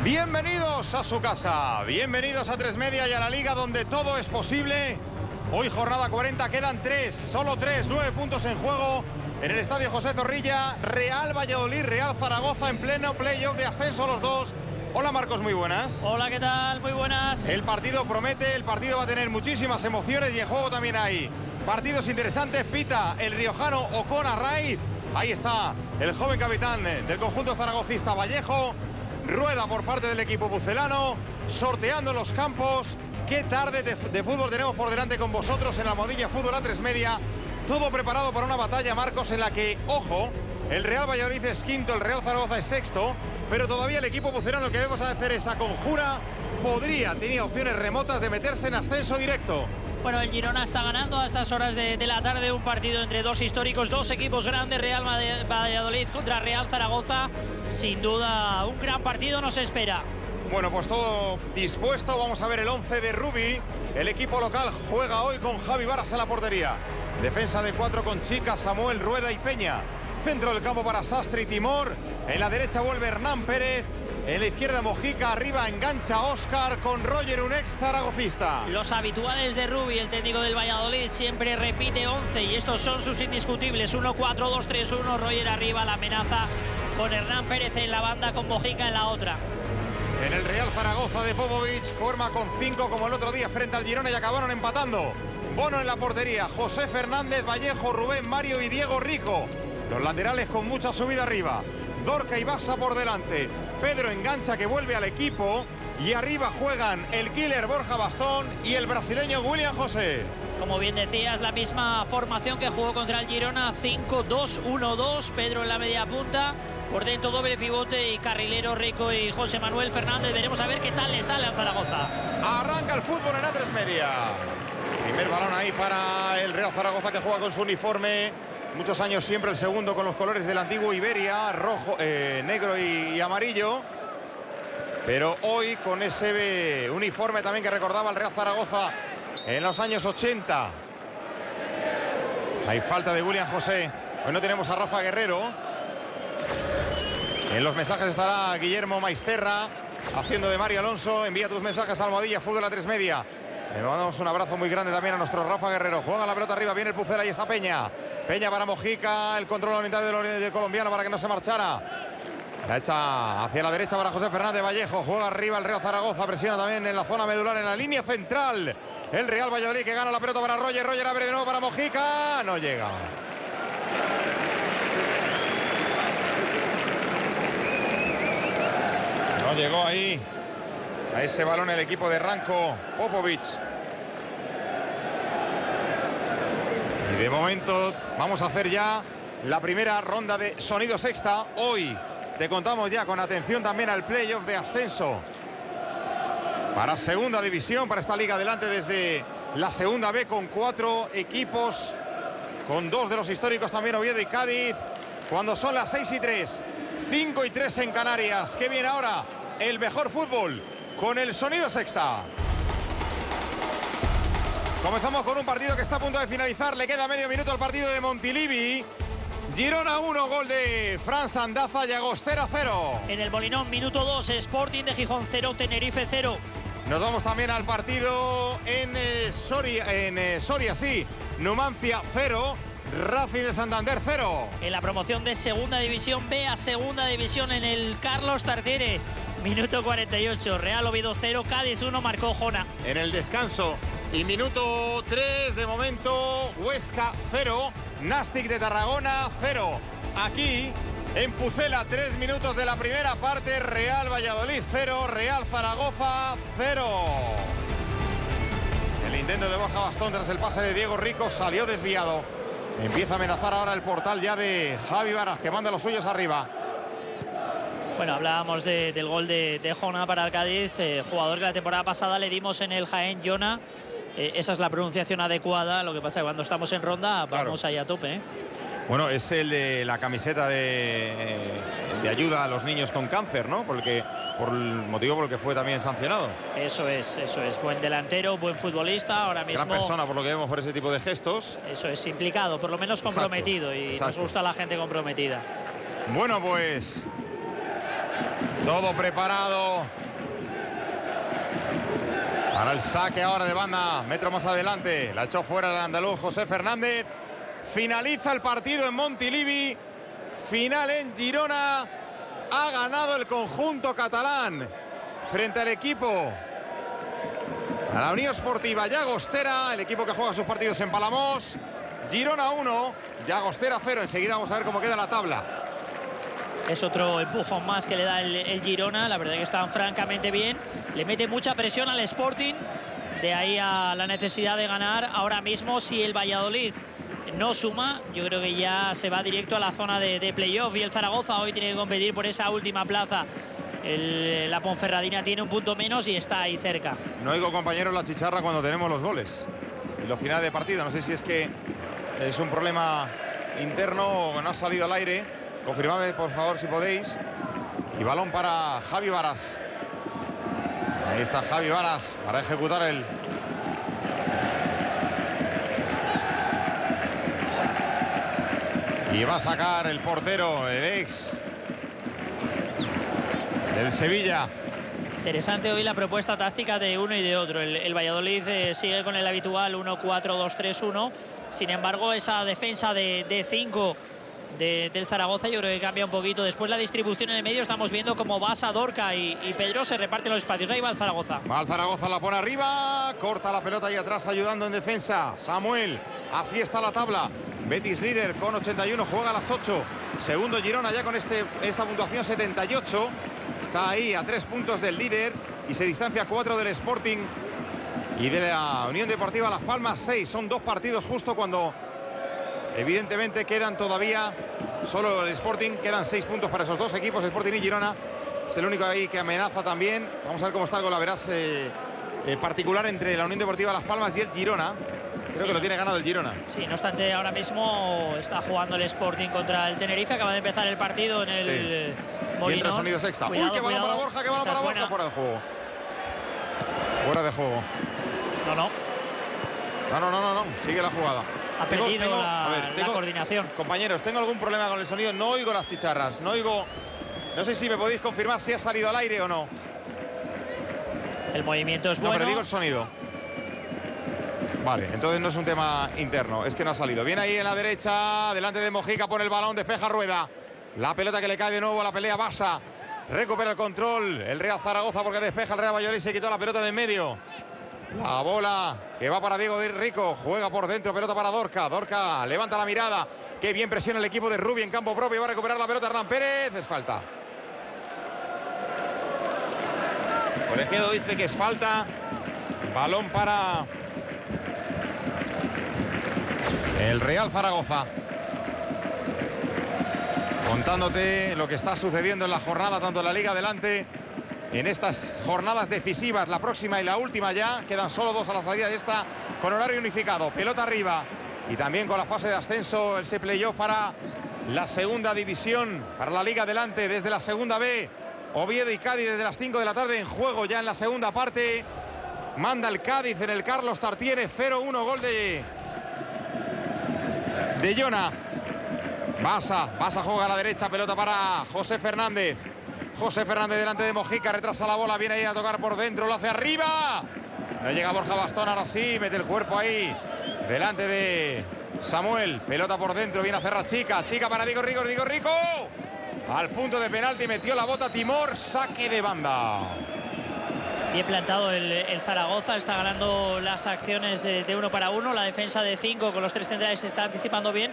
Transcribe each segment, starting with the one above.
Bienvenidos a su casa, bienvenidos a Tres Media y a la Liga donde todo es posible. Hoy jornada 40, quedan solo 9 puntos en juego en el Estadio José Zorrilla. Real Valladolid, Real Zaragoza en pleno playoff de ascenso los dos. Hola Marcos, muy buenas. Hola, ¿qué tal? Muy buenas. El partido promete, el partido va a tener muchísimas emociones y en juego también hay partidos interesantes. Pita el riojano Ocon Arraiz. Ahí está el joven capitán del conjunto zaragocista Vallejo. Rueda por parte del equipo pucelano, sorteando los campos. Qué tarde de fútbol tenemos por delante con vosotros en la Almohadilla Fútbol a Tres Media. Todo preparado para una batalla, Marcos, en la que, ojo, el Real Valladolid es quinto, el Real Zaragoza es sexto, pero todavía el equipo pucelano, el que debemos hacer esa conjura, tenía opciones remotas de meterse en ascenso directo. Bueno, el Girona está ganando a estas horas de la tarde un partido entre dos históricos, dos equipos grandes, Real Valladolid contra Real Zaragoza. Sin duda, un gran partido nos espera. Bueno, pues todo dispuesto. Vamos a ver el 11 de Rubí. El equipo local juega hoy con Javi Varas en la portería. Defensa de 4 con Chica, Samuel, Rueda y Peña. Centro del campo para Sastre y Timor. En la derecha vuelve Hernán Pérez. En la izquierda Mojica, arriba engancha Óscar con Roger, un ex zaragocista. Los habituales de Rubí, el técnico del Valladolid, siempre repite 11 y estos son sus indiscutibles. 1-4-2-3-1, Roger arriba, la amenaza con Hernán Pérez en la banda, con Mojica en la otra. En el Real Zaragoza de Popovic, forma con 5 como el otro día frente al Girona y acabaron empatando. Bono en la portería, José Fernández, Vallejo, Rubén, Mario y Diego Rico. Los laterales con mucha subida arriba. Dorca y Basa por delante. Pedro engancha, que vuelve al equipo. Y arriba juegan el killer Borja Bastón y el brasileño William José. Como bien decías, la misma formación que jugó contra el Girona, 5-2-1-2. Pedro en la media punta. Por dentro doble pivote y carrilero Rico y José Manuel Fernández. Veremos a ver qué tal le sale al Zaragoza. Arranca el fútbol en A3 Media. Primer balón ahí para el Real Zaragoza, que juega con su uniforme. Muchos años siempre el segundo con los colores del antiguo Iberia, rojo, negro y amarillo. Pero hoy con ese uniforme también que recordaba el Real Zaragoza en los años 80. Hay falta de William José. Hoy no tenemos a Rafa Guerrero. En los mensajes estará Guillermo Maisterra haciendo de Mario Alonso. Envía tus mensajes a Almohadilla Fútbol a Tres Media. Le mandamos un abrazo muy grande también a nuestro Rafa Guerrero. Juega la pelota arriba, viene el Pucela y está Peña. Peña para Mojica, el control orientado del colombiano para que no se marchara. La echa hacia la derecha para José Fernández Vallejo. Juega arriba el Real Zaragoza, presiona también en la zona medular, en la línea central. El Real Valladolid, que gana la pelota para Roger. Roger abre de nuevo para Mojica. No llega. No llegó ahí a ese balón el equipo de Ranko Popovic. Y de momento vamos a hacer ya la primera ronda de Sonido Sexta. Hoy te contamos ya con atención también al playoff de ascenso para segunda división, para esta liga adelante desde la segunda B, con 4 equipos, con 2 de los históricos también, Oviedo y Cádiz. Cuando son las 6:03, 5:03 en Canarias. ¿Qué viene ahora? El mejor fútbol con el Sonido Sexta. Comenzamos con un partido que está a punto de finalizar. Le queda medio minuto al partido de Montilivi. Girona 1, gol de Fran Sandaza y Agostera 0. En el Molinón, minuto 2, Sporting de Gijón 0, Tenerife 0. Nos vamos también al partido en Soria, sí. Numancia 0, Racing de Santander 0. En la promoción de Segunda División B a Segunda División en el Carlos Tartiere. Minuto 48, Real Oviedo 0, Cádiz 1, marcó Jona. En el descanso y minuto 3, de momento, Huesca 0, Nastic de Tarragona 0. Aquí, en Pucela, 3 minutos de la primera parte, Real Valladolid 0, Real Zaragoza 0. El intento de Borja Bastón tras el pase de Diego Rico salió desviado. Empieza a amenazar ahora el portal ya de Javi Varas, que manda los suyos arriba. Bueno, hablábamos del gol de Jona para el Cádiz, jugador que la temporada pasada le dimos en el Jaén, Jona. Esa es la pronunciación adecuada, lo que pasa es que cuando estamos en ronda vamos ahí a tope. Bueno, es el de la camiseta de ayuda a los niños con cáncer, ¿no? Por el motivo por el que fue también sancionado. Eso es. Buen delantero, buen futbolista, ahora mismo. Gran persona, por lo que vemos, por ese tipo de gestos. Eso es, implicado, por lo menos comprometido. Exacto. Nos gusta la gente comprometida. Bueno, pues Todo preparado para el saque ahora de banda. Metro más adelante. La echó fuera el andaluz José Fernández. Finaliza el partido en Montilivi. Final en Girona. Ha ganado el conjunto catalán frente al equipo, a la Unión Esportiva Llagostera, el equipo que juega sus partidos en Palamós. Girona 1, Llagostera 0. Enseguida vamos a ver cómo queda la tabla. Es otro empujón más que le da el Girona. La verdad que están francamente bien. Le mete mucha presión al Sporting. De ahí a la necesidad de ganar. Ahora mismo, si el Valladolid no suma, yo creo que ya se va directo a la zona de playoff. Y el Zaragoza hoy tiene que competir por esa última plaza. La Ponferradina tiene un punto menos y está ahí cerca. No oigo, compañeros, la chicharra cuando tenemos los goles y los finales de partido. No sé si es que es un problema interno o no ha salido al aire. Confirmadme, por favor, si podéis. Y balón para Javi Varas. Ahí está Javi Varas para ejecutar el... Y va a sacar el portero, el ex del Sevilla. Interesante hoy la propuesta táctica de uno y de otro. El Valladolid sigue con el habitual 1-4-2-3-1. Sin embargo, esa defensa de 5 del Zaragoza yo creo que cambia un poquito. Después la distribución en el medio, estamos viendo cómo Basa, Dorca y Pedro se reparten los espacios. Ahí va el Zaragoza. Va el Zaragoza, la pone arriba, corta la pelota ahí atrás ayudando en defensa Samuel. Así está la tabla. Betis líder con 81, juega a las 8. Segundo Girona ya con esta puntuación 78. Está ahí a 3 puntos del líder y se distancia 4 del Sporting y de la Unión Deportiva Las Palmas 6. Son 2 partidos justo cuando evidentemente quedan todavía solo el Sporting. Quedan 6 puntos para esos dos equipos, Sporting y Girona. Es el único ahí que amenaza también. Vamos a ver cómo está el golaveras particular entre la Unión Deportiva Las Palmas y el Girona. Creo que lo tiene ganado el Girona. Sí, no obstante, ahora mismo está jugando el Sporting contra el Tenerife. Acaba de empezar el partido en el Molinón. Y entra el sonido sexta. Cuidado, ¡Uy, qué balón para Borja, qué balón para Borja! Fuera de juego. Fuera de juego. No. Sigue la jugada. Ha perdido la coordinación. Compañeros, tengo algún problema con el sonido. No oigo las chicharras. No sé si me podéis confirmar si ha salido al aire o no. El movimiento es bueno. No, pero digo el sonido. Vale, entonces no es un tema interno, es que no ha salido. Viene ahí en la derecha, delante de Mojica, pone el balón, despeja Rueda. La pelota que le cae de nuevo a la pelea Basa. Recupera el control el Real Zaragoza porque despeja el Real Valladolid, se quitó la pelota de en medio. La bola que va para Diego Rico, juega por dentro, pelota para Dorca. Dorca levanta la mirada, qué bien presiona el equipo de Rubi en campo propio, va a recuperar la pelota Hernán Pérez, es falta. Colegiado dice que es falta. Balón para el Real Zaragoza. Contándote lo que está sucediendo en la jornada, tanto en la Liga adelante, en estas jornadas decisivas, la próxima y la última ya. Quedan solo 2 a la salida de esta, con horario unificado. Pelota arriba y también con la fase de ascenso, ese playoff para la segunda división, para la Liga adelante desde la segunda B. Oviedo y Cádiz desde las 5 de la tarde en juego ya en la segunda parte. Manda el Cádiz en el Carlos Tartiere, 0-1, gol de Jona. Basa juega a la derecha, pelota para José Fernández. José Fernández delante de Mojica, retrasa la bola, viene ahí a tocar por dentro, lo hace arriba. No llega Borja Bastón, ahora sí, mete el cuerpo ahí, delante de Samuel. Pelota por dentro, viene a cerrar Chica para Diego Rico. Al punto de penalti, metió la bota Timor, saque de banda. Bien plantado el Zaragoza, está ganando las acciones de 1 para 1. La defensa de 5 con los 3 centrales se está anticipando bien.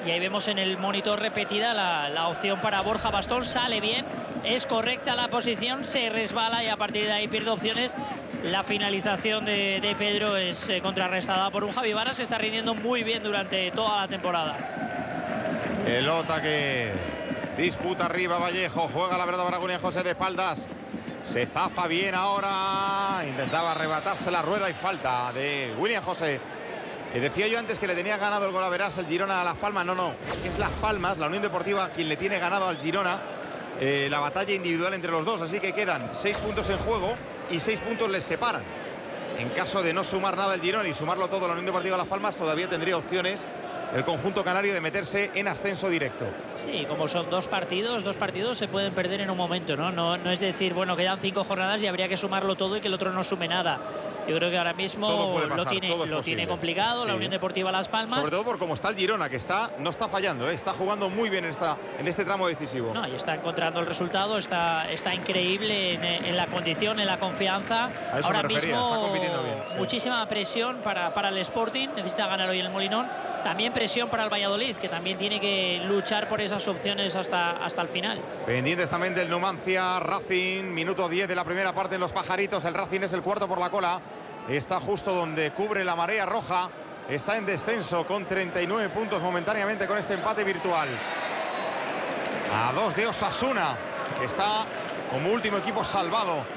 Y ahí vemos en el monitor repetida la opción para Borja Bastón. Sale bien, es correcta la posición, se resbala y a partir de ahí pierde opciones. La finalización de Pedro es contrarrestada por un Javi Varas que está rindiendo muy bien durante toda la temporada. Pelota que disputa arriba Vallejo, juega la pelota para William José de espaldas. Se zafa bien ahora, intentaba arrebatarse la Rueda y falta de William José. Decía yo antes que le tenía ganado el golaveras el Girona a Las Palmas. No, es Las Palmas, la Unión Deportiva, quien le tiene ganado al Girona la batalla individual entre los dos. Así que quedan 6 puntos en juego y 6 puntos les separan. En caso de no sumar nada el Girona y sumarlo todo la Unión Deportiva Las Palmas, todavía tendría opciones el conjunto canario de meterse en ascenso directo. Sí, como son dos partidos se pueden perder en un momento, ¿no? No es decir, bueno, quedan 5 jornadas y habría que sumarlo todo y que el otro no sume nada. Yo creo que ahora mismo lo tiene complicado, sí. La Unión Deportiva Las Palmas. Sobre todo por cómo está el Girona, que no está fallando, está jugando muy bien en este tramo decisivo. No, y está encontrando el resultado, está increíble en la condición, en la confianza. Ahora mismo está compitiendo bien, sí. Muchísima presión para el Sporting, necesita ganar hoy el Molinón. También presión para el Valladolid, que también tiene que luchar por esas opciones hasta el final. Pendientes también del Numancia Racing, minuto 10 de la primera parte en Los Pajaritos. El Racing es el cuarto por la cola, está justo donde cubre la marea roja, está en descenso con 39 puntos momentáneamente con este empate virtual. A 2 de Osasuna, que está como último equipo salvado.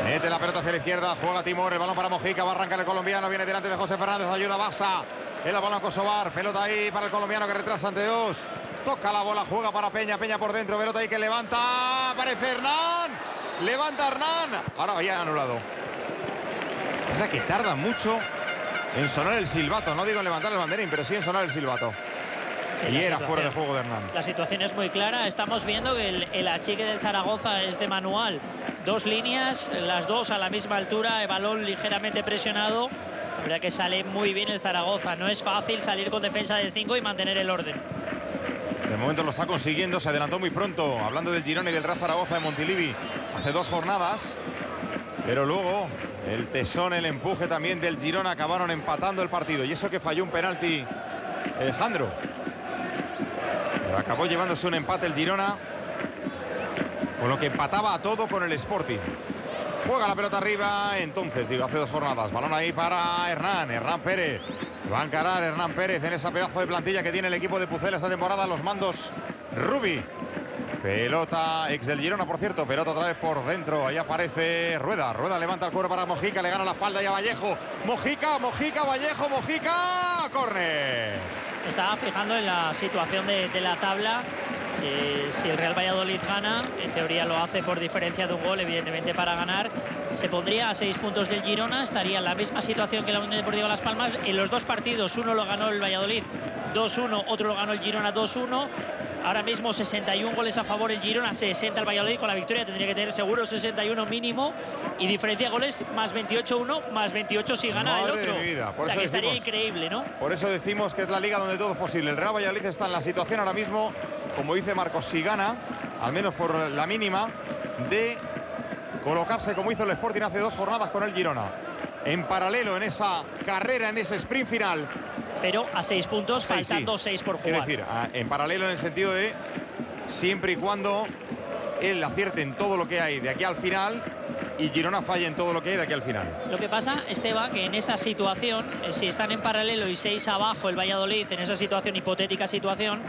Mete la pelota hacia la izquierda, juega Timor, el balón para Mojica, va a arrancar el colombiano, viene delante de José Fernández, ayuda Basa, el balón a Kosovar, pelota ahí para el colombiano que retrasa ante 2, toca la bola, juega para Peña, Peña por dentro, pelota ahí que levanta, aparece Hernán, levanta Hernán, ahora vaya anulado. O sea que tarda mucho en sonar el silbato, no digo en levantar el banderín, pero sí en sonar el silbato. Sí, y era fuera de juego de Hernán. La situación es muy clara. Estamos viendo que el achique del Zaragoza es de manual. 2 líneas, las 2 a la misma altura, el balón ligeramente presionado. La verdad que sale muy bien el Zaragoza. No es fácil salir con defensa de 5 y mantener el orden. De momento lo está consiguiendo, se adelantó muy pronto. Hablando del Girona y del Real Zaragoza de Montilivi hace 2 jornadas. Pero luego el tesón, el empuje también del Girona acabaron empatando el partido. Y eso que falló un penalti Alejandro. Pero acabó llevándose un empate el Girona, con lo que empataba a todo con el Sporting. Juega la pelota arriba, entonces, hace 2 jornadas. Balón ahí para Hernán Pérez. Va a encarar Hernán Pérez en esa pedazo de plantilla que tiene el equipo de Pucela esta temporada. Los mandos Rubi. Pelota, ex del Girona, por cierto. Pelota otra vez por dentro. Ahí aparece Rueda. Rueda levanta el cuero para Mojica. Le gana la espalda y a Vallejo. Mojica, Vallejo, Mojica. Córner. Estaba fijando en la situación de la tabla. Si el Real Valladolid gana, en teoría lo hace por diferencia de un gol, evidentemente para ganar, se pondría a 6 puntos del Girona, estaría en la misma situación que la Unión Deportiva Las Palmas. En los 2 partidos, uno lo ganó el Valladolid 2-1, otro lo ganó el Girona 2-1. Ahora mismo 61 goles a favor el Girona, 60 el Valladolid. Con la victoria tendría que tener seguro 61 mínimo. Y diferencia goles más 28-1, más 28 si gana el otro. O sea que estaría increíble, ¿no? Por eso decimos que es la liga donde todo es posible. El Real Valladolid está en la situación ahora mismo, como dice Marcos, si gana, al menos por la mínima, de colocarse como hizo el Sporting hace 2 jornadas con el Girona. En paralelo en esa carrera, en ese sprint final. Pero a 6 puntos, faltando 6 por jugar. Quiero decir, en paralelo en el sentido de siempre y cuando él acierte en todo lo que hay de aquí al final y Girona falle en todo lo que hay de aquí al final. Lo que pasa, Esteban, que en esa situación, si están en paralelo y 6 abajo el Valladolid, en esa situación, hipotética situación,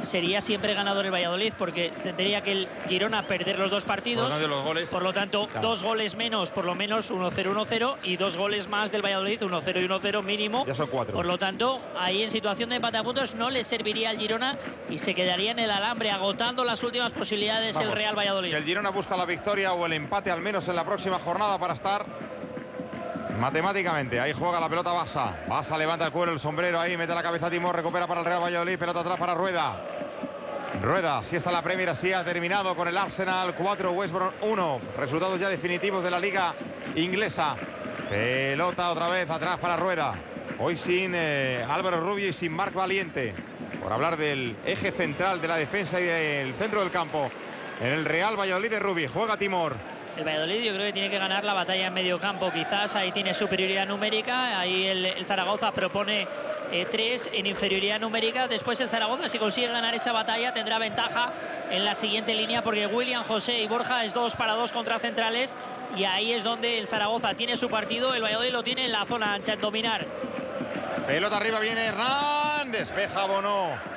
sería siempre ganador el Valladolid, porque tendría que el Girona perder los 2 partidos. Por lo tanto, claro, 2 goles menos, por lo menos 1-0, 1-0, y 2 goles más del Valladolid, 1-0 y 1-0 mínimo. Ya son 4. Por lo tanto, ahí en situación de empate a puntos no le serviría al Girona y se quedaría en el alambre, agotando las últimas posibilidades. Vamos, el Real Valladolid. Que el Girona busca la victoria o el empate al menos en la próxima jornada para estar matemáticamente. Ahí juega la pelota Basa. Basa levanta el cuero, el sombrero ahí, mete la cabeza a Timor, recupera para el Real Valladolid, pelota atrás para Rueda. Rueda, si está la Premier, así ha terminado con el Arsenal 4, West Brom 1. Resultados ya definitivos de la liga inglesa. Pelota otra vez atrás para Rueda. Hoy sin Álvaro Rubio y sin Marc Valiente. Por hablar del eje central de la defensa y del centro del campo. En el Real Valladolid de Rubio. Juega Timor. El Valladolid yo creo que tiene que ganar la batalla en medio campo, quizás ahí tiene superioridad numérica, ahí el Zaragoza propone 3 en inferioridad numérica. Después el Zaragoza, si consigue ganar esa batalla, tendrá ventaja en la siguiente línea, porque William, José y Borja es 2 para 2 contra centrales, y ahí es donde el Zaragoza tiene su partido, el Valladolid lo tiene en la zona ancha, en dominar. Pelota arriba, viene Hernán, despeja Bono.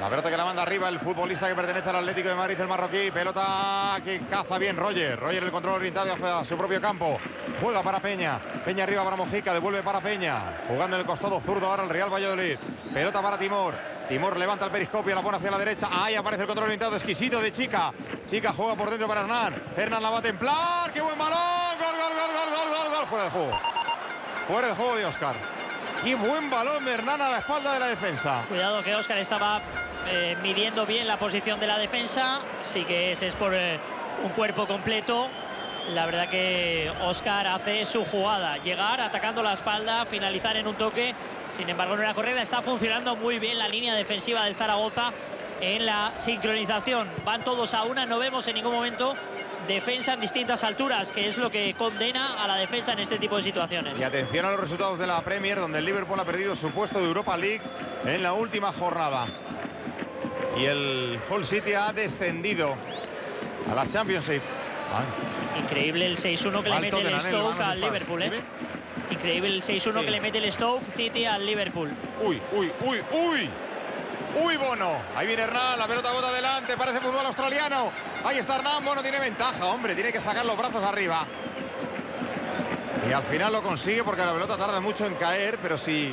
La pelota que la manda arriba el futbolista que pertenece al Atlético de Madrid, el marroquí. Pelota que caza bien Roger. Roger el control orientado hacia su propio campo. Juega para Peña. Peña arriba para Mojica. Devuelve para Peña. Jugando en el costado zurdo ahora el Real Valladolid. Pelota para Timor. Timor levanta el periscopio, la pone hacia la derecha. Ahí aparece el control orientado exquisito de Chica. Chica juega por dentro para Hernán. Hernán la va a templar. ¡Qué buen balón! ¡Gol, gol, gol, gol, gol, gol, gol! Fuera de juego. Fuera de juego de Óscar. Qué buen balón de Hernán a la espalda de la defensa. Cuidado que Óscar estaba midiendo bien la posición de la defensa. Sí que ese es por un cuerpo completo. La verdad que Óscar hace su jugada, llegar atacando la espalda, finalizar en un toque. Sin embargo, no era correcta. Está funcionando muy bien la línea defensiva del Zaragoza en la sincronización. Van todos a una, no vemos en ningún momento defensa en distintas alturas, que es lo que condena a la defensa en este tipo de situaciones. Y atención a los resultados de la Premier, donde el Liverpool ha perdido su puesto de Europa League en la última jornada. Y el Hull City ha descendido a la Championship. Increíble el 6-1 que le mete el Stoke al Liverpool, ¿eh? Increíble el 6-1 que le mete el Stoke City al Liverpool. Uy, uy, uy, uy. Uy, Bono. Ahí viene Hernán, la pelota bota adelante, parece fútbol australiano. Ahí está Hernán, Bono tiene ventaja, hombre, tiene que sacar los brazos arriba. Y al final lo consigue porque la pelota tarda mucho en caer, pero si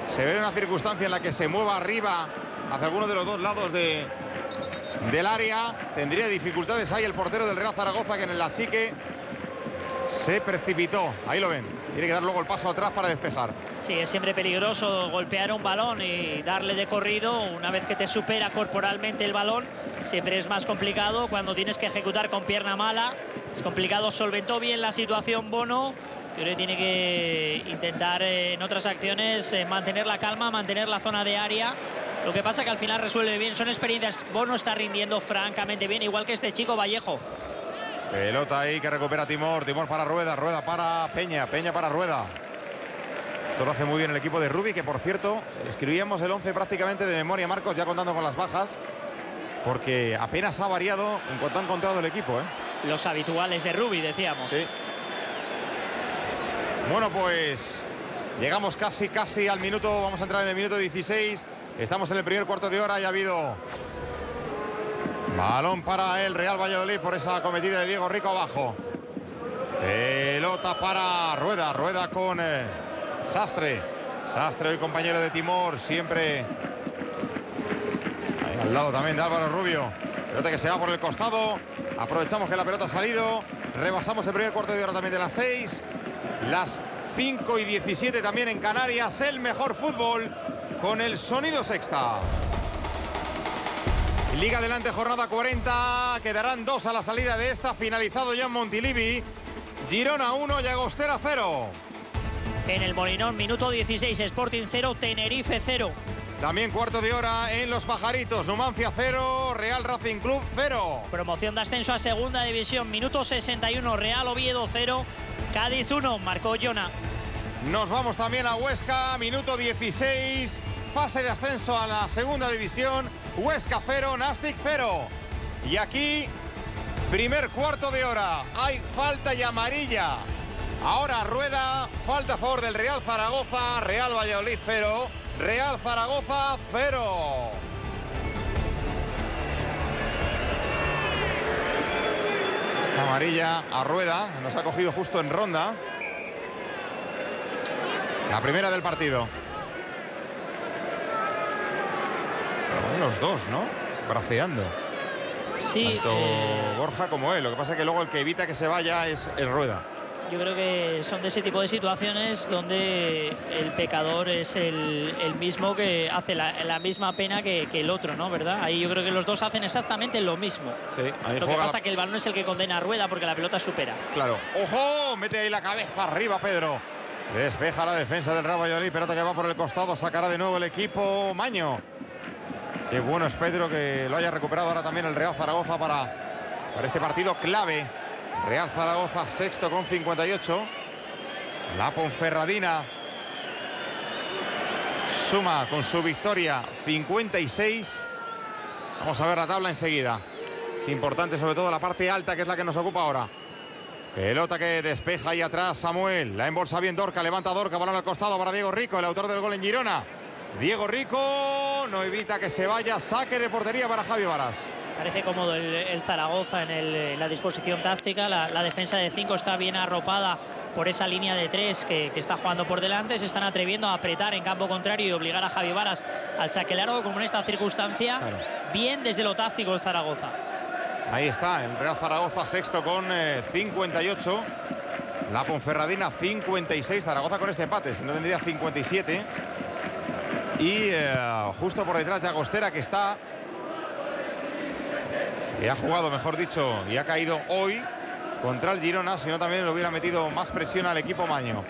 se ve una circunstancia en la que se mueva arriba hacia alguno de los dos lados del área, tendría dificultades ahí el portero del Real Zaragoza, que en el achique se precipitó. Ahí lo ven, tiene que dar luego el paso atrás para despejar. Sí, es siempre peligroso golpear un balón y darle de corrido. Una vez que te supera corporalmente el balón, siempre es más complicado cuando tienes que ejecutar con pierna mala. Es complicado. Solventó bien la situación Bono. Creo que tiene que intentar en otras acciones mantener la calma, mantener la zona de área. Lo que pasa que al final resuelve bien. Son experiencias. Bono está rindiendo francamente bien, igual que este chico Vallejo. Pelota ahí que recupera Timor. Timor para Rueda. Rueda para Peña. Peña para Rueda. Esto lo hace muy bien el equipo de Rubi, que por cierto, escribíamos el 11 prácticamente de memoria, Marcos, ya contando con las bajas, porque apenas ha variado en cuanto ha encontrado el equipo, ¿eh? Los habituales de Rubi, decíamos. Sí. Bueno, pues llegamos casi al minuto, vamos a entrar en el minuto 16. Estamos en el primer cuarto de hora y ha habido balón para el Real Valladolid por esa cometida de Diego Rico abajo. Pelota para Rueda. Rueda con Sastre. Sastre, hoy compañero de Timor, siempre ahí al lado también de Álvaro Rubio. Pelota que se va por el costado. Aprovechamos que la pelota ha salido. Rebasamos el primer cuarto de hora también de las 6. Las 5:17 también en Canarias. El mejor fútbol con el sonido Sexta. Liga adelante, jornada 40. Quedarán 2 a la salida de esta. Finalizado ya en Montilivi. Girona 1, Llagostera 0. En el Molinón, minuto 16, Sporting 0, Tenerife 0. También cuarto de hora en Los Pajaritos, Numancia 0, Real Racing Club 0. Promoción de ascenso a segunda división, minuto 61, Real Oviedo 0, Cádiz 1, marcó Jona. Nos vamos también a Huesca, minuto 16, fase de ascenso a la segunda división, Huesca 0, Nastic 0. Y aquí, primer cuarto de hora, hay falta y amarilla. Ahora Rueda, falta a favor del Real Zaragoza, Real Valladolid 0, Real Zaragoza 0. Esa amarilla a Rueda, que nos ha cogido justo en ronda. La primera del partido. Pero los dos, ¿no? Braceando. Sí. Tanto Borja como él. Lo que pasa es que luego el que evita que se vaya es el Rueda. Yo creo que son de ese tipo de situaciones donde el pecador es el mismo, que hace la misma pena que el otro, ¿no? ¿Verdad? Ahí yo creo que los dos hacen exactamente lo mismo. Sí, ahí lo que pasa es que el balón es el que condena a Rueda porque la pelota supera. Claro. ¡Ojo! Mete ahí la cabeza arriba, Pedro. Despeja la defensa del Real Valladolid. Pelota que va por el costado. Sacará de nuevo el equipo Maño. Qué bueno es Pedro que lo haya recuperado ahora también el Real Zaragoza para este partido clave. Real Zaragoza sexto con 58. La Ponferradina suma con su victoria 56. Vamos a ver la tabla enseguida. Es importante sobre todo la parte alta, que es la que nos ocupa ahora. Pelota que despeja ahí atrás Samuel. La embolsa bien Dorca, levanta Dorca, balón al costado para Diego Rico, el autor del gol en Girona. Diego Rico no evita que se vaya. Saque de portería para Javi Varas. Parece cómodo el Zaragoza en la disposición táctica. La defensa de 5 está bien arropada por esa línea de 3 que está jugando por delante. Se están atreviendo a apretar en campo contrario y obligar a Javi Varas al saque largo, como en esta circunstancia. Claro. Bien desde lo táctico el Zaragoza. Ahí está el Real Zaragoza sexto con 58. La Ponferradina 56, Zaragoza con este empate, si no tendría 57. Y justo por detrás de Agostera, que está, que ha jugado, mejor dicho, y ha caído hoy contra el Girona, si no también le hubiera metido más presión al equipo maño.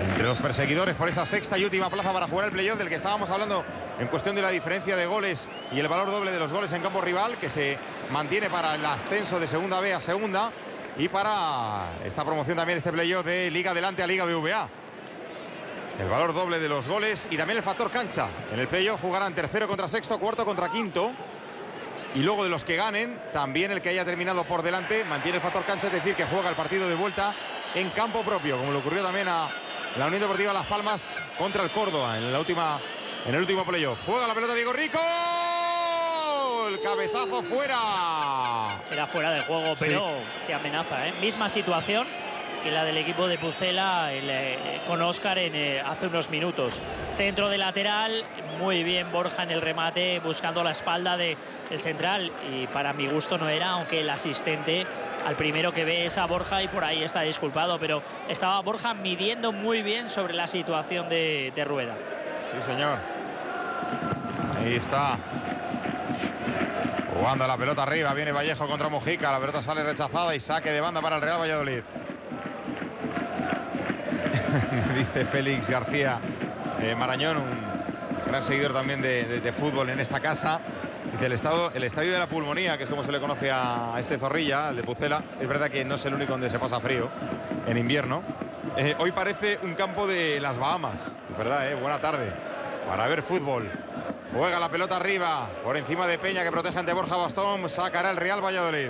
Entre los perseguidores por esa sexta y última plaza para jugar el playoff del que estábamos hablando en cuestión de la diferencia de goles y el valor doble de los goles en campo rival, que se mantiene para el ascenso de segunda B a segunda y para esta promoción también, este playoff de Liga Adelante a Liga BVA. El valor doble de los goles y también el factor cancha. En el playoff jugarán tercero contra sexto, cuarto contra quinto. Y luego de los que ganen, también el que haya terminado por delante mantiene el factor cancha, es decir, que juega el partido de vuelta en campo propio, como le ocurrió también a la Unión Deportiva Las Palmas contra el Córdoba en el último playoff. Juega la pelota Diego Rico. El cabezazo fuera. Era fuera de juego, pero sí, qué amenaza, ¿eh? Misma situación que la del equipo de Pucela con Óscar hace unos minutos. Centro de lateral, muy bien Borja en el remate, buscando la espalda del central. Y para mi gusto no era, aunque el asistente al primero que ve es a Borja y por ahí está disculpado. Pero estaba Borja midiendo muy bien sobre la situación de Rueda. Sí, señor. Ahí está. Jugando la pelota arriba, viene Vallejo contra Mojica. La pelota sale rechazada y saque de banda para el Real Valladolid. Dice Félix García Marañón, un gran seguidor también de fútbol en esta casa. Dice el estadio de la pulmonía, que es como se le conoce a este Zorrilla, el de Pucela. Es verdad que no es el único donde se pasa frío en invierno. Hoy parece un campo de las Bahamas, es verdad, buena tarde para ver fútbol. Juega la pelota arriba, por encima de Peña, que protege ante Borja Bastón. Sacará el Real Valladolid.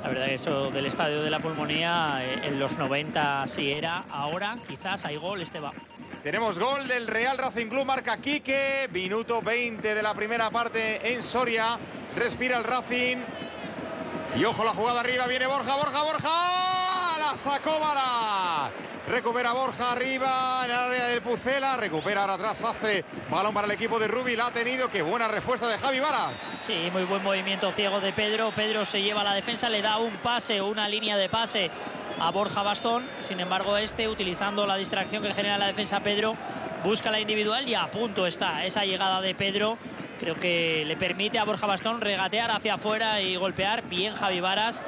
La verdad que eso del estadio de la pulmonía en los 90 sí era, ahora quizás hay gol, Esteban. Tenemos gol del Real Racing Club, marca Quique, minuto 20 de la primera parte en Soria. Respira el Racing. Y ojo la jugada arriba, viene Borja, la sacó Vara. Recupera Borja arriba en el área del Pucela, recupera ahora atrás Sastre, balón para el equipo de Rubi, la ha tenido, qué buena respuesta de Javi Varas. Sí, muy buen movimiento ciego de Pedro, Pedro se lleva la defensa, le da un pase o una línea de pase a Borja Bastón, sin embargo utilizando la distracción que genera la defensa Pedro, busca la individual y a punto está esa llegada de Pedro, creo que le permite a Borja Bastón regatear hacia afuera y golpear bien Javi Varas.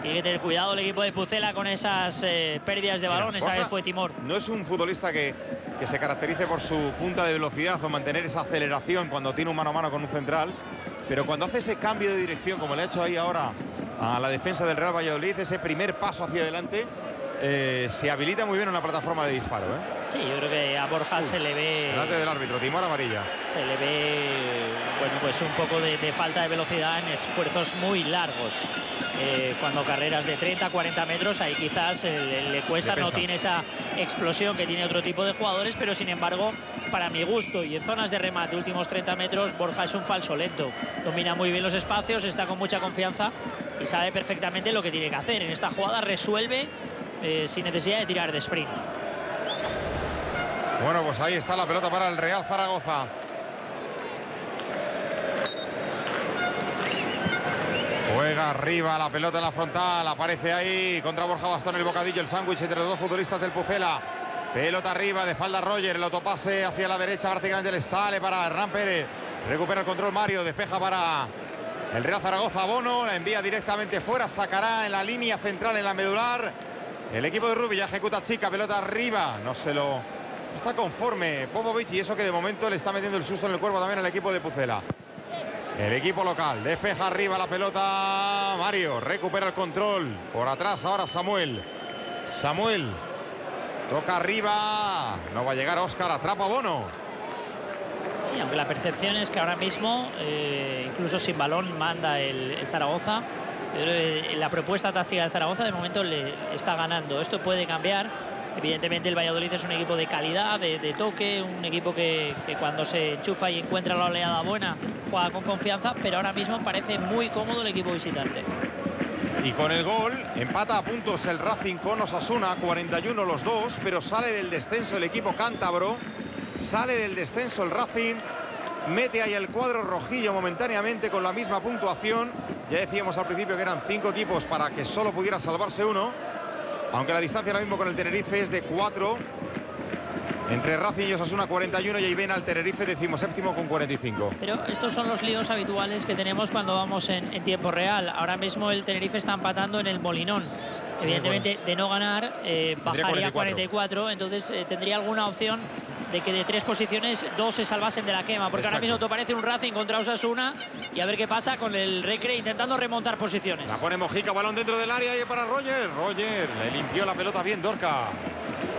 Tiene que tener cuidado el equipo de Pucela con esas pérdidas de balón. Esa vez fue Timor. No es un futbolista que se caracterice por su punta de velocidad o mantener esa aceleración cuando tiene un mano a mano con un central, pero cuando hace ese cambio de dirección, como le ha hecho ahí ahora a la defensa del Real Valladolid, ese primer paso hacia adelante, se habilita muy bien una plataforma de disparo. Sí, yo creo que a Borja se le ve... Delante del árbitro, Timor amarilla. Se le ve, bueno, pues un poco de falta de velocidad en esfuerzos muy largos. Cuando carreras de 30, 40 metros, ahí quizás le cuesta, no tiene esa explosión que tiene otro tipo de jugadores, pero sin embargo, para mi gusto y en zonas de remate, últimos 30 metros, Borja es un falso lento. Domina muy bien los espacios, está con mucha confianza y sabe perfectamente lo que tiene que hacer. En esta jugada resuelve sin necesidad de tirar de sprint. Bueno, pues ahí está la pelota para el Real Zaragoza. Juega arriba la pelota en la frontal, aparece ahí contra Borja Bastón el bocadillo, el sándwich entre los dos futbolistas del Pucela. Pelota arriba, de espalda Roger, el autopase hacia la derecha, prácticamente le sale para Hernán Pérez. Recupera el control Mario, despeja para el Real Zaragoza. Bono la envía directamente fuera, sacará en la línea central, en la medular. El equipo de Rubi ya ejecuta chica, pelota arriba, no está conforme Popovic, y eso que de momento le está metiendo el susto en el cuerpo también al equipo de Pucela. El equipo local despeja arriba la pelota Mario, recupera el control por atrás ahora Samuel toca arriba, no va a llegar Óscar, atrapa Bono. Sí, aunque la percepción es que ahora mismo incluso sin balón manda el Zaragoza. La propuesta táctica del Zaragoza de momento le está ganando. Esto puede cambiar. Evidentemente el Valladolid es un equipo de calidad, de toque, un equipo que cuando se enchufa y encuentra la oleada buena juega con confianza, pero ahora mismo parece muy cómodo el equipo visitante. Y con el gol empata a puntos el Racing con Osasuna, 41 los dos, pero sale del descenso el equipo cántabro, sale del descenso el Racing, mete ahí el cuadro rojillo momentáneamente con la misma puntuación. Ya decíamos al principio que eran 5 equipos para que solo pudiera salvarse uno. aunque la distancia ahora mismo con el Tenerife es de 4. Entre Racing y Osasuna 41 y ahí ven al Tenerife 17º con 45. Pero estos son los líos habituales que tenemos cuando vamos en tiempo real. Ahora mismo el Tenerife está empatando en el Molinón. Evidentemente, de no ganar, bajaría a 44. Entonces tendría alguna opción de que de 3 posiciones 2 se salvasen de la quema. Porque ahora mismo te parece un Racing contra Osasuna y a ver qué pasa con el Recre intentando remontar posiciones. La pone Mojica, balón dentro del área y para Roger. Roger le limpió la pelota bien Dorca.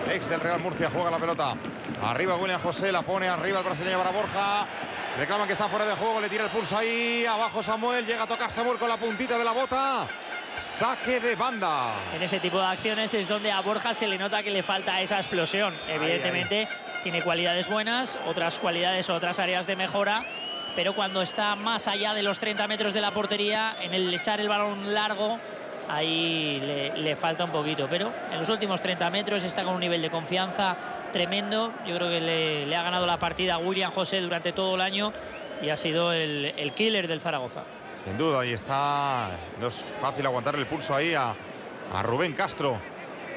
Ex del Real Murcia juega la pelota. Arriba William José, la pone arriba el brasileño para Borja. Reclaman que está fuera de juego, le tira el pulso ahí. Abajo Samuel, llega a tocar Samuel con la puntita de la bota. Saque de banda. En ese tipo de acciones es donde a Borja se le nota que le falta esa explosión. Evidentemente tiene cualidades buenas, otras cualidades, otras áreas de mejora. Pero cuando está más allá de los 30 metros de la portería, en el echar el balón largo, ahí le falta un poquito, pero en los últimos 30 metros está con un nivel de confianza tremendo. Yo creo que le ha ganado la partida a William José durante todo el año y ha sido el killer del Zaragoza. Sin duda, ahí está. No es fácil aguantar el pulso ahí a Rubén Castro,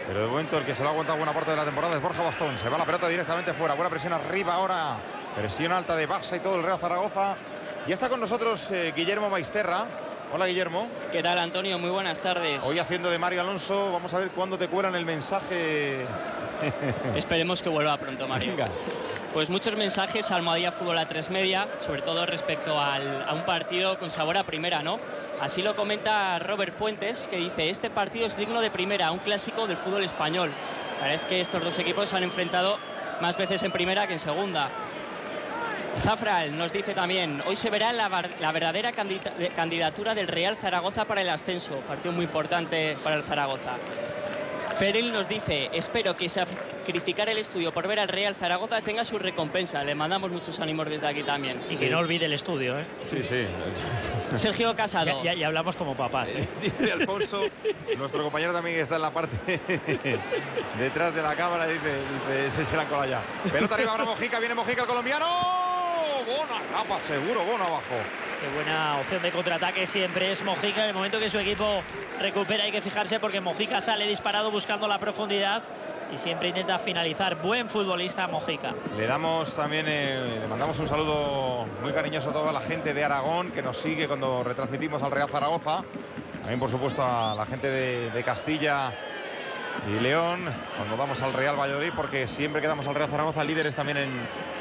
pero de momento el que se lo ha aguantado buena parte de la temporada es Borja Bastón. Se va la pelota directamente fuera, buena presión arriba ahora, presión alta de Barça y todo el Real Zaragoza. Ya está con nosotros Guillermo Maisterra. Hola Guillermo. ¿Qué tal, Antonio? Muy buenas tardes. Hoy haciendo de Mario Alonso, vamos a ver cuándo te cuelan el mensaje. Esperemos que vuelva pronto, Mario. Venga. Pues muchos mensajes a Almohadilla Fútbol A3 Media, sobre todo respecto a un partido con sabor a primera, ¿no? Así lo comenta Robert Puentes, que dice: este partido es digno de primera, un clásico del fútbol español. La verdad es que estos dos equipos se han enfrentado más veces en primera que en segunda. Zafral nos dice también: hoy se verá la verdadera candidatura del Real Zaragoza para el ascenso, partido muy importante para el Zaragoza. Feril nos dice: espero que sacrificar el estudio por ver al Real Zaragoza tenga su recompensa. Le mandamos muchos ánimos desde aquí también. Y que no olvide el estudio, ¿eh? Sí, sí. Sergio Casado. Ya hablamos como papás, ¿eh? Dice Alfonso, nuestro compañero también que está en la parte detrás de la cámara, dice ese se la cola ya. Pelota arriba ahora Mojica, viene Mojica el colombiano. Bono atrapa, seguro, Bono abajo. Qué buena opción de contraataque siempre es Mojica. En el momento que su equipo recupera hay que fijarse, porque Mojica sale disparado buscando la profundidad y siempre intenta finalizar. Buen futbolista Mojica. Le damos también, le mandamos un saludo muy cariñoso a toda la gente de Aragón que nos sigue cuando retransmitimos al Real Zaragoza. También, por supuesto, a la gente de Castilla y León cuando damos al Real Valladolid, porque siempre que damos al Real Zaragoza líderes también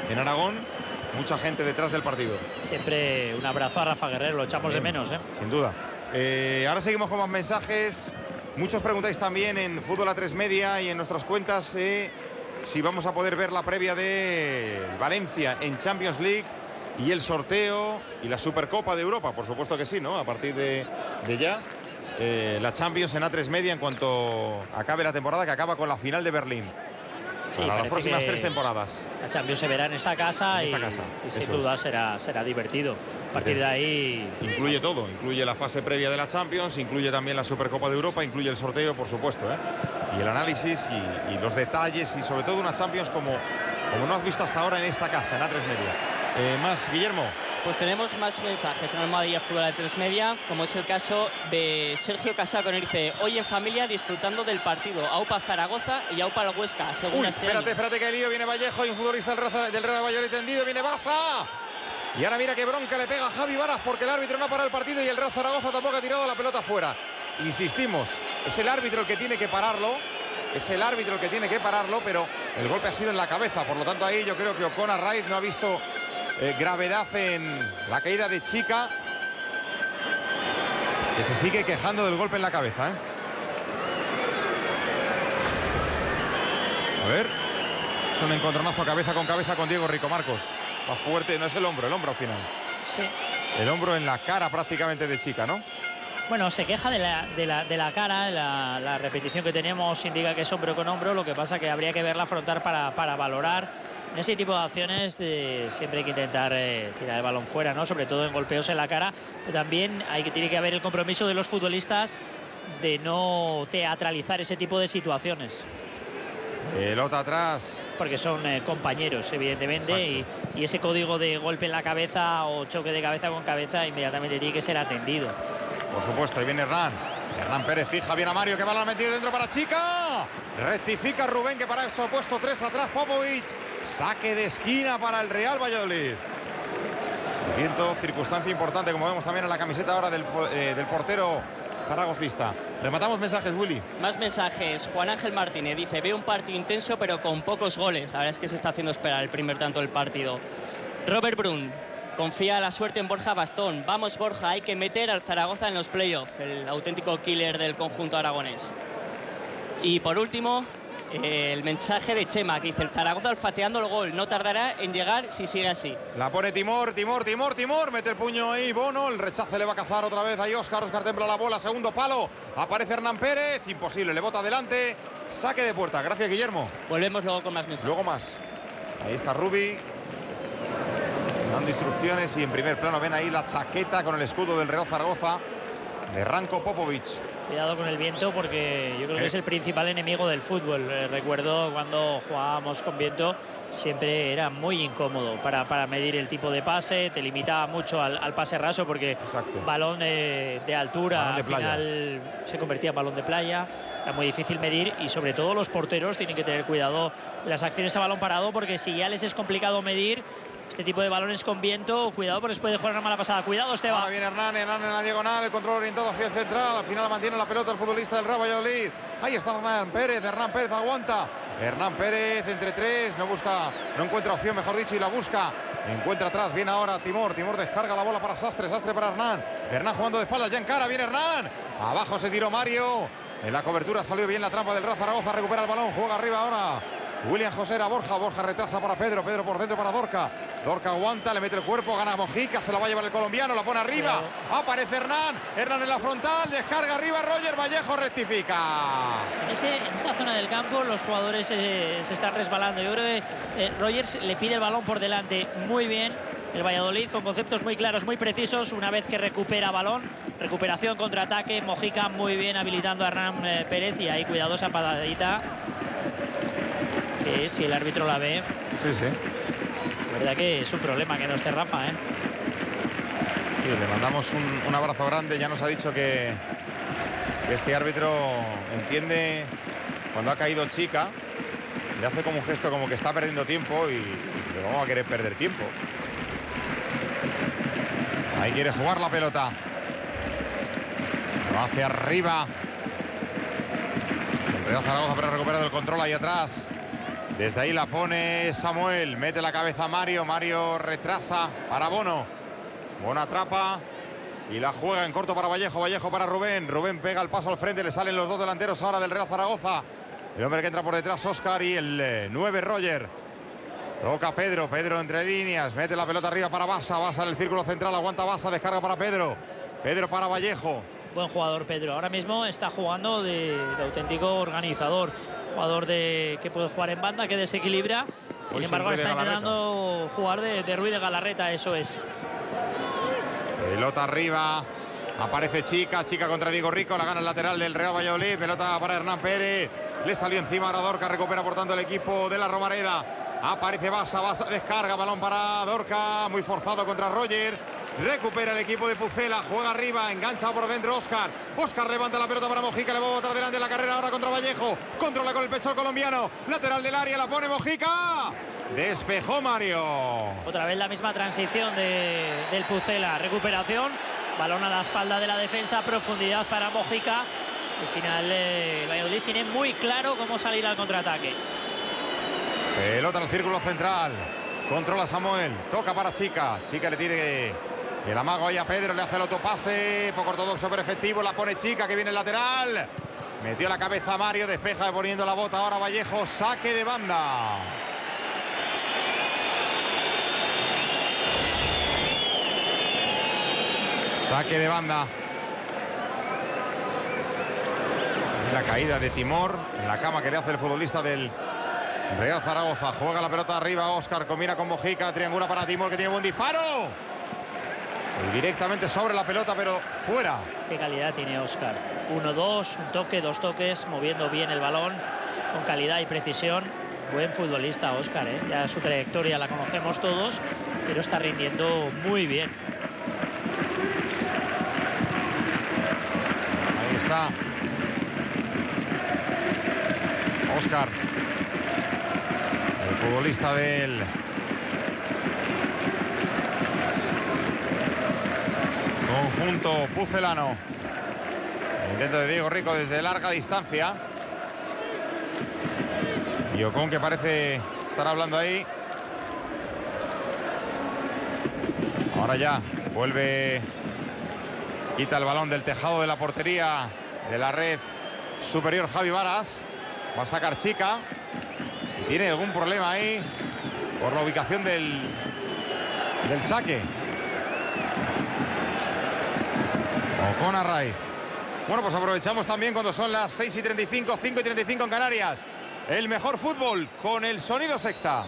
en Aragón. Mucha gente detrás del partido. Siempre un abrazo a Rafa Guerrero, lo echamos de menos, ¿eh? Sin duda. Ahora seguimos con más mensajes. Muchos preguntáis también en Fútbol A3 Media y en nuestras cuentas si vamos a poder ver la previa de Valencia en Champions League y el sorteo y la Supercopa de Europa. Por supuesto que sí, ¿no? A partir de ya. La Champions en A3 Media en cuanto acabe la temporada, que acaba con la final de Berlín. Sí, para las próximas 3 temporadas. La Champions se verá en esta casa, y sin duda será divertido. A partir de ahí... Incluye todo, incluye la fase previa de la Champions, incluye también la Supercopa de Europa, incluye el sorteo, por supuesto, y el análisis y los detalles y sobre todo una Champions como no has visto hasta ahora en esta casa, en A3 Media. Más, Guillermo. Pues tenemos más mensajes en Almohadilla Fútbol A3 Media, como es el caso de Sergio Casado, que nos dice: hoy en familia disfrutando del partido. AUPA Zaragoza y AUPA el Huesca, según espérate que hay lío, viene Vallejo y un futbolista del Real Valladolid tendido, viene Barça. Y ahora mira qué bronca le pega a Javi Varas, porque el árbitro no ha parado el partido y el Real Zaragoza tampoco ha tirado la pelota fuera. Insistimos, es el árbitro el que tiene que pararlo. Pero el golpe ha sido en la cabeza. Por lo tanto, ahí yo creo que Ocon Arraiz no ha visto gravedad en la caída de Chica, que se sigue quejando del golpe en la cabeza. A ver, es un encontronazo cabeza con Diego Rico. Marcos, más fuerte, no es el hombro al final. Sí. El hombro en la cara prácticamente de Chica, ¿no? Bueno, se queja de la cara, la repetición que tenemos indica que es hombro con hombro, lo que pasa que habría que verla afrontar para valorar. En ese tipo de acciones siempre hay que intentar tirar el balón fuera, ¿no? Sobre todo en golpeos en la cara, pero también tiene que haber el compromiso de los futbolistas de no teatralizar ese tipo de situaciones. Pelota atrás. Porque son compañeros, evidentemente, y ese código de golpe en la cabeza o choque de cabeza con cabeza inmediatamente tiene que ser atendido. Por supuesto, ahí viene Hernán. Hernán Pérez fija bien a Mario, que balón metido dentro para Chica. Rectifica Rubén, que para eso ha puesto 3 atrás Popovic. Saque de esquina para el Real Valladolid. Viento, circunstancia importante, como vemos también en la camiseta ahora del portero zaragocista. Rematamos mensajes, Willy. Más mensajes. Juan Ángel Martínez dice: veo un partido intenso pero con pocos goles. La verdad es que se está haciendo esperar el primer tanto del partido. Robert Brun confía la suerte en Borja Bastón. Vamos, Borja, hay que meter al Zaragoza en los playoffs. El auténtico killer del conjunto aragonés. Y por último, el mensaje de Chema, que dice: el Zaragoza olfateando el gol. No tardará en llegar si sigue así. La pone Timor. Mete el puño ahí, Bono. El rechace le va a cazar otra vez ahí Óscar. Óscar templa la bola, segundo palo. Aparece Hernán Pérez. Imposible, le bota adelante. Saque de puerta. Gracias, Guillermo. Volvemos luego con más mensajes. Luego más. Ahí está Rubi dando instrucciones y en primer plano ven ahí la chaqueta con el escudo del Real Zaragoza de Ranko Popovic. Cuidado con el viento, porque yo creo que es el principal enemigo del fútbol. Recuerdo cuando jugábamos con viento, siempre era muy incómodo para medir el tipo de pase. Te limitaba mucho al pase raso, porque Exacto. balón de altura, Balón de al playa. final se convertía en balón de playa. Era muy difícil medir, y sobre todo los porteros tienen que tener cuidado en las acciones a balón parado, porque si ya les es complicado medir este tipo de balones con viento, cuidado, porque les puede jugar una mala pasada. Cuidado, Esteban. Ahora viene Hernán en la diagonal, el control orientado hacia el central. Al final mantiene la pelota el futbolista del Real Valladolid. Ahí está Hernán Pérez aguanta. Hernán Pérez entre 3, no encuentra opción, mejor dicho, y la busca. Encuentra atrás, viene ahora Timor descarga la bola para Sastre para Hernán. Hernán jugando de espaldas, ya en cara, viene Hernán. Abajo se tiró Mario. En la cobertura salió bien la trampa del Real Zaragoza, recupera el balón, juega arriba ahora William José a Borja retrasa para Pedro por dentro para Dorca aguanta, le mete el cuerpo, gana Mojica, se la va a llevar el colombiano, la pone arriba, aparece Hernán en la frontal, descarga arriba, Roger Vallejo rectifica. En esa zona del campo los jugadores se están resbalando. Yo creo que Rogers le pide el balón por delante muy bien. El Valladolid con conceptos muy claros, muy precisos. Una vez que recupera balón, recuperación, contraataque, Mojica muy bien habilitando a Hernán Pérez, y ahí cuidado esa patadita, que si el árbitro la ve, Sí. la verdad que es un problema que no esté Rafa, ¿eh? Sí, le mandamos un abrazo grande. Ya nos ha dicho que este árbitro entiende cuando ha caído Chica, le hace como un gesto como que está perdiendo tiempo y vamos a querer perder tiempo. Ahí quiere jugar la pelota. Va hacia arriba. El Real Zaragoza, pero recupera el control ahí atrás. Desde ahí la pone Samuel. Mete la cabeza Mario. Mario retrasa para Bono. Bono atrapa y la juega en corto para Vallejo. Vallejo para Rubén. Rubén pega el paso al frente. Le salen los dos delanteros ahora del Real Zaragoza. El hombre que entra por detrás, Óscar, y el 9, Roger. Toca Pedro entre líneas, mete la pelota arriba para Basa en el círculo central, aguanta Basa, descarga para Pedro para Vallejo. Buen jugador Pedro, ahora mismo está jugando de auténtico organizador, jugador que puede jugar en banda, que desequilibra. Sin embargo, está intentando jugar de Ruiz de Galarreta, eso es. Pelota arriba, aparece Chica contra Diego Rico, la gana el lateral del Real Valladolid, pelota para Hernán Pérez, le salió encima ahora Dorca, recupera por tanto el equipo de la Romareda. Aparece Basa, descarga, balón para Dorca, muy forzado contra Roger. Recupera el equipo de Pucela, juega arriba, engancha por dentro Óscar. Óscar levanta la pelota para Mojica, le va a botar delante la carrera ahora contra Vallejo. Controla con el pecho el colombiano, lateral del área, la pone Mojica. Despejó Mario. Otra vez la misma transición del Pucela, recuperación, balón a la espalda de la defensa, profundidad para Mojica. Al final el Valladolid tiene muy claro cómo salir al contraataque. Pelota al círculo central. Controla Samuel. Toca para Chica. Chica le tire el amago ahí a Pedro. Le hace el autopase. Poco ortodoxo pero efectivo. La pone Chica, que viene el lateral. Metió la cabeza a Mario. Despeja poniendo la bota ahora Vallejo. Saque de banda. Saque de banda. La caída de Timor en la cama que le hace el futbolista del Real Zaragoza. Juega la pelota arriba, Óscar combina con Mojica, triangula para Timor, que tiene buen disparo. Y directamente sobre la pelota, pero fuera. Qué calidad tiene Óscar. 1-2, un toque, 2 toques, moviendo bien el balón, con calidad y precisión. Buen futbolista Óscar, ¿eh? Ya su trayectoria la conocemos todos, pero está rindiendo muy bien. Ahí está Óscar, el futbolista del conjunto pucelano. Intento de Diego Rico desde larga distancia. Y Ocon, que parece estar hablando ahí. Ahora ya vuelve, quita el balón del tejado de la portería de la red superior Javi Varas. Va a sacar Chica. Y tiene algún problema ahí por la ubicación del saque. Ocon a Raiz. Bueno, pues aprovechamos también cuando son las 6:35, 5:35 en Canarias. El mejor fútbol con el Sonido Sexta.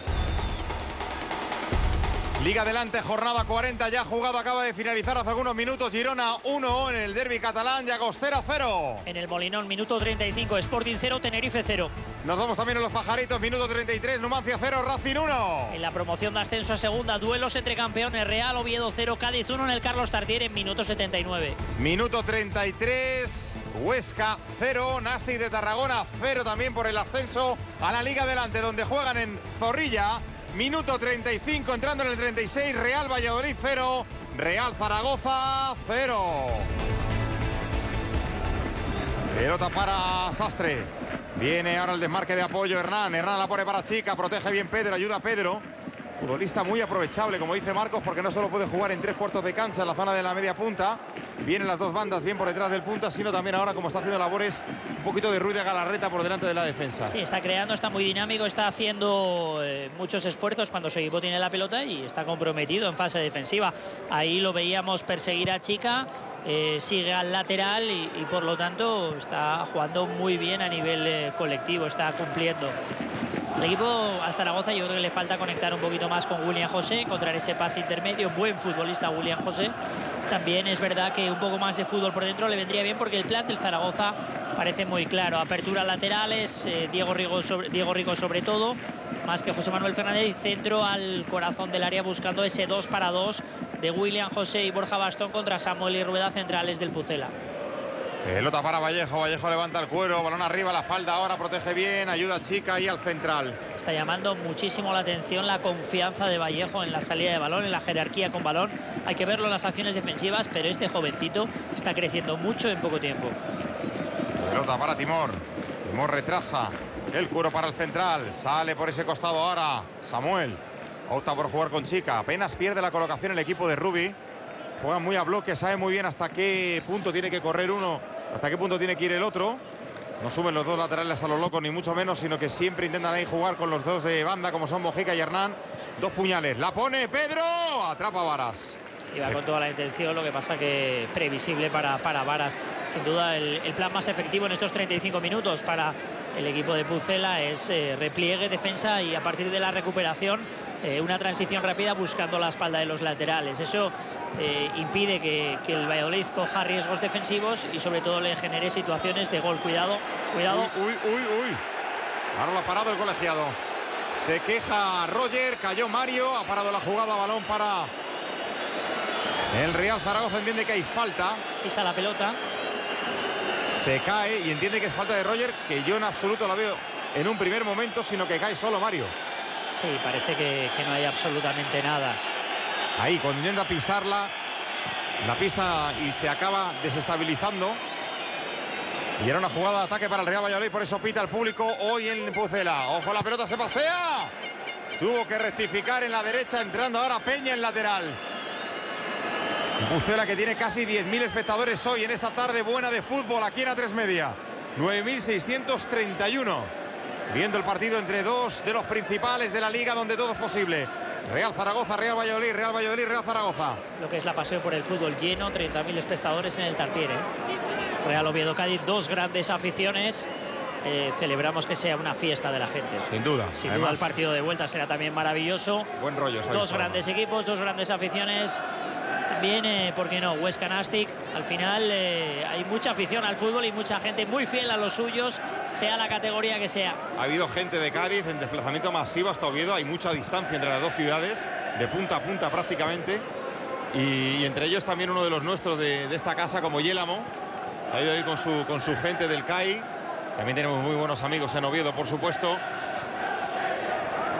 Liga Adelante, jornada 40, ya jugado, acaba de finalizar hace algunos minutos. Girona 1 en el derbi catalán, Llagostera 0. En el Molinón, minuto 35, Sporting 0, Tenerife 0. Nos vamos también en los Pajaritos, minuto 33, Numancia 0, Racing 1. En la promoción de ascenso a segunda, duelos entre campeones, Real Oviedo 0, Cádiz 1 en el Carlos Tartiere en minuto 79. Minuto 33, Huesca 0, Nástic de Tarragona 0 también por el ascenso a la Liga Adelante, donde juegan en Zorrilla. Minuto 35, entrando en el 36, Real Valladolid 0, Real Zaragoza 0. Pelota para Sastre. Viene ahora el desmarque de apoyo Hernán. Hernán la pone para Chica, protege bien Pedro, ayuda a Pedro. Futbolista muy aprovechable, como dice Marcos, porque no solo puede jugar en 3/4 de cancha en la zona de la media punta. Vienen las dos bandas bien por detrás del punta, sino también ahora, como está haciendo labores, un poquito de Ruiz de Galarreta por delante de la defensa. Sí, está creando, está muy dinámico, está haciendo muchos esfuerzos cuando su equipo tiene la pelota y está comprometido en fase defensiva. Ahí lo veíamos perseguir a Chica, sigue al lateral y por lo tanto está jugando muy bien a nivel colectivo, está cumpliendo. El equipo al Zaragoza yo creo que le falta conectar un poquito más con William José, encontrar ese pase intermedio, buen futbolista William José. También es verdad que un poco más de fútbol por dentro le vendría bien porque el plan del Zaragoza parece muy claro. Aperturas laterales, Diego Rico sobre todo, más que José Manuel Fernández, y centro al corazón del área buscando ese 2 para 2 de William José y Borja Bastón contra Samuel y Rueda, centrales del Pucela. Pelota para Vallejo, Vallejo levanta el cuero, balón arriba, la espalda ahora, protege bien, ayuda a Chica y al central. Está llamando muchísimo la atención la confianza de Vallejo en la salida de balón, en la jerarquía con balón. Hay que verlo en las acciones defensivas, pero este jovencito está creciendo mucho en poco tiempo. Pelota para Timor, Timor retrasa, el cuero para el central, sale por ese costado ahora Samuel, opta por jugar con Chica, apenas pierde la colocación el equipo de Rubi. Juega muy a bloque, sabe muy bien hasta qué punto tiene que correr uno, hasta qué punto tiene que ir el otro. No suben los dos laterales a lo loco, ni mucho menos, sino que siempre intentan ahí jugar con los dos de banda, como son Mojica y Hernán. Dos puñales, la pone Pedro, atrapa Varas. Iba con toda la intención, lo que pasa que previsible para Varas. Sin duda el plan más efectivo en estos 35 minutos para el equipo de Pucela es repliegue, defensa y a partir de la recuperación una transición rápida buscando la espalda de los laterales. Eso impide que el Valladolid coja riesgos defensivos y sobre todo le genere situaciones de gol. Cuidado, cuidado. Uy. Ahora lo ha parado el colegiado. Se queja Roger, cayó Mario, ha parado la jugada, balón para el Real Zaragoza, entiende que hay falta. Pisa la pelota. Se cae y entiende que es falta de Roger, que yo en absoluto la veo en un primer momento, sino que cae solo Mario. Sí, parece que no hay absolutamente nada. Ahí, cuando intenta pisarla, la pisa y se acaba desestabilizando. Y era una jugada de ataque para el Real Valladolid, por eso pita el público hoy en Pucela. Ojo, la pelota se pasea. Tuvo que rectificar en la derecha, entrando ahora Peña en lateral. Pucela que tiene casi 10.000 espectadores hoy en esta tarde buena de fútbol aquí en A3 Media. 9.631. Viendo el partido entre dos de los principales de la liga donde todo es posible. Real Zaragoza, Real Valladolid, Real Valladolid, Real Zaragoza. Lo que es la pasión por el fútbol lleno, 30.000 espectadores en el Tartiere. Real Oviedo Cádiz, dos grandes aficiones. Celebramos que sea una fiesta de la gente. Sin duda. Sin Además, duda el partido de vuelta será también maravilloso. Buen rollo. Dos grandes equipos, dos grandes aficiones. También, ¿por qué no? Huesca Nástic. Al final hay mucha afición al fútbol y mucha gente muy fiel a los suyos, sea la categoría que sea. Ha habido gente de Cádiz en desplazamiento masivo hasta Oviedo. Hay mucha distancia entre las dos ciudades, de punta a punta prácticamente. Y entre ellos también uno de los nuestros de esta casa, como Yélamo, Ha ido ahí con su gente del CAI. También tenemos muy buenos amigos en Oviedo, por supuesto.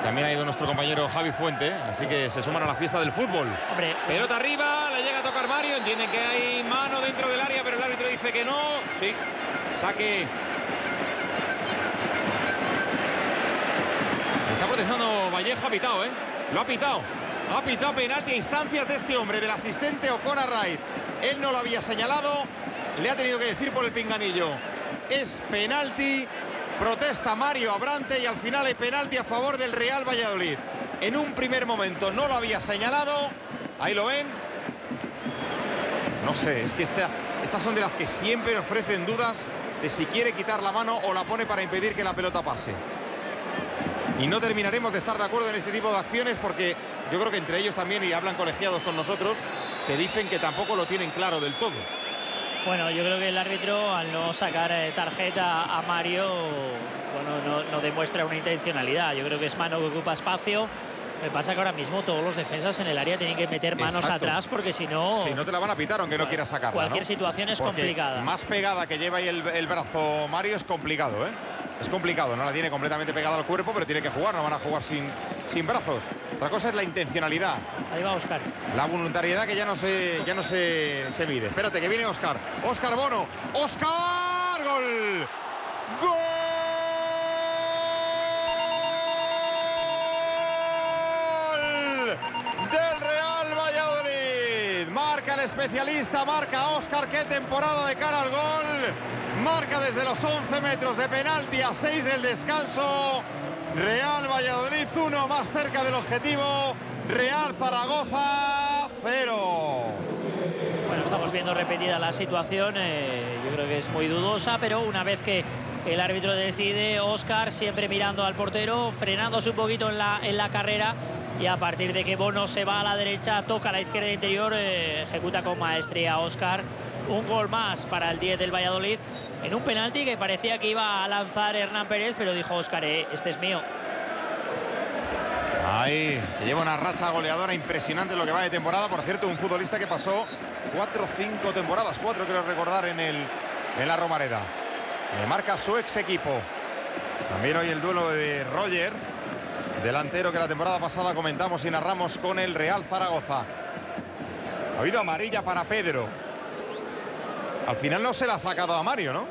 También ha ido nuestro compañero Javi Fuente, así que se suman a la fiesta del fútbol. Hombre, pelota arriba, la llega a tocar Mario. Entienden que hay mano dentro del área, pero el árbitro dice que no. Sí, saque. Está protestando Vallejo, ha pitado, ¿eh? Lo ha pitado. Ha pitado penalti a instancias de este hombre, del asistente O'Connor Wright. Él no lo había señalado, le ha tenido que decir por el pinganillo. Es penalti. Protesta Mario Abrante y al final hay penalti a favor del Real Valladolid. En un primer momento no lo había señalado. Ahí lo ven. No sé, es que estas son de las que siempre ofrecen dudas de si quiere quitar la mano o la pone para impedir que la pelota pase. Y no terminaremos de estar de acuerdo en este tipo de acciones porque yo creo que entre ellos también, y hablan colegiados con nosotros, que dicen que tampoco lo tienen claro del todo. Bueno, yo creo que el árbitro, al no sacar tarjeta a Mario, bueno, no demuestra una intencionalidad. Yo creo que es mano que ocupa espacio. Lo que pasa que ahora mismo todos los defensas en el área tienen que meter manos atrás porque si no... Si no te la van a pitar aunque no quiera sacarla, cualquier ¿no? situación es porque complicada. Más pegada que lleva ahí el brazo Mario es complicado, ¿eh? Es complicado, no la tiene completamente pegada al cuerpo, pero tiene que jugar, no van a jugar sin brazos. Otra cosa es la intencionalidad. Ahí va Óscar. La voluntariedad que ya no se mide. Espérate, que viene Óscar. Óscar Bono. ¡Óscar! ¡Gol! ¡Gol! Del Real Valladolid. Marca el especialista, marca Óscar. ¡Qué temporada de cara al gol! Marca desde los 11 metros de penalti a 6 del descanso. Real Valladolid 1, más cerca del objetivo. Real Zaragoza 0. Bueno, estamos viendo repetida la situación. Yo creo que es muy dudosa, pero una vez que el árbitro decide, Óscar siempre mirando al portero, frenándose un poquito en la carrera, y a partir de que Bono se va a la derecha, toca a la izquierda interior, ejecuta con maestría Óscar. Un gol más para el 10 del Valladolid en un penalti que parecía que iba a lanzar Hernán Pérez, pero dijo Óscar, este es mío. Ahí, que lleva una racha goleadora impresionante en lo que va de temporada. Por cierto, un futbolista que pasó 4 o 5 temporadas, 4 creo recordar, en la Romareda. Le marca su ex equipo. También hoy el duelo de Roger, delantero que la temporada pasada comentamos y narramos con el Real Zaragoza. Ha habido amarilla para Pedro. Al final no se la ha sacado a Mario, ¿no?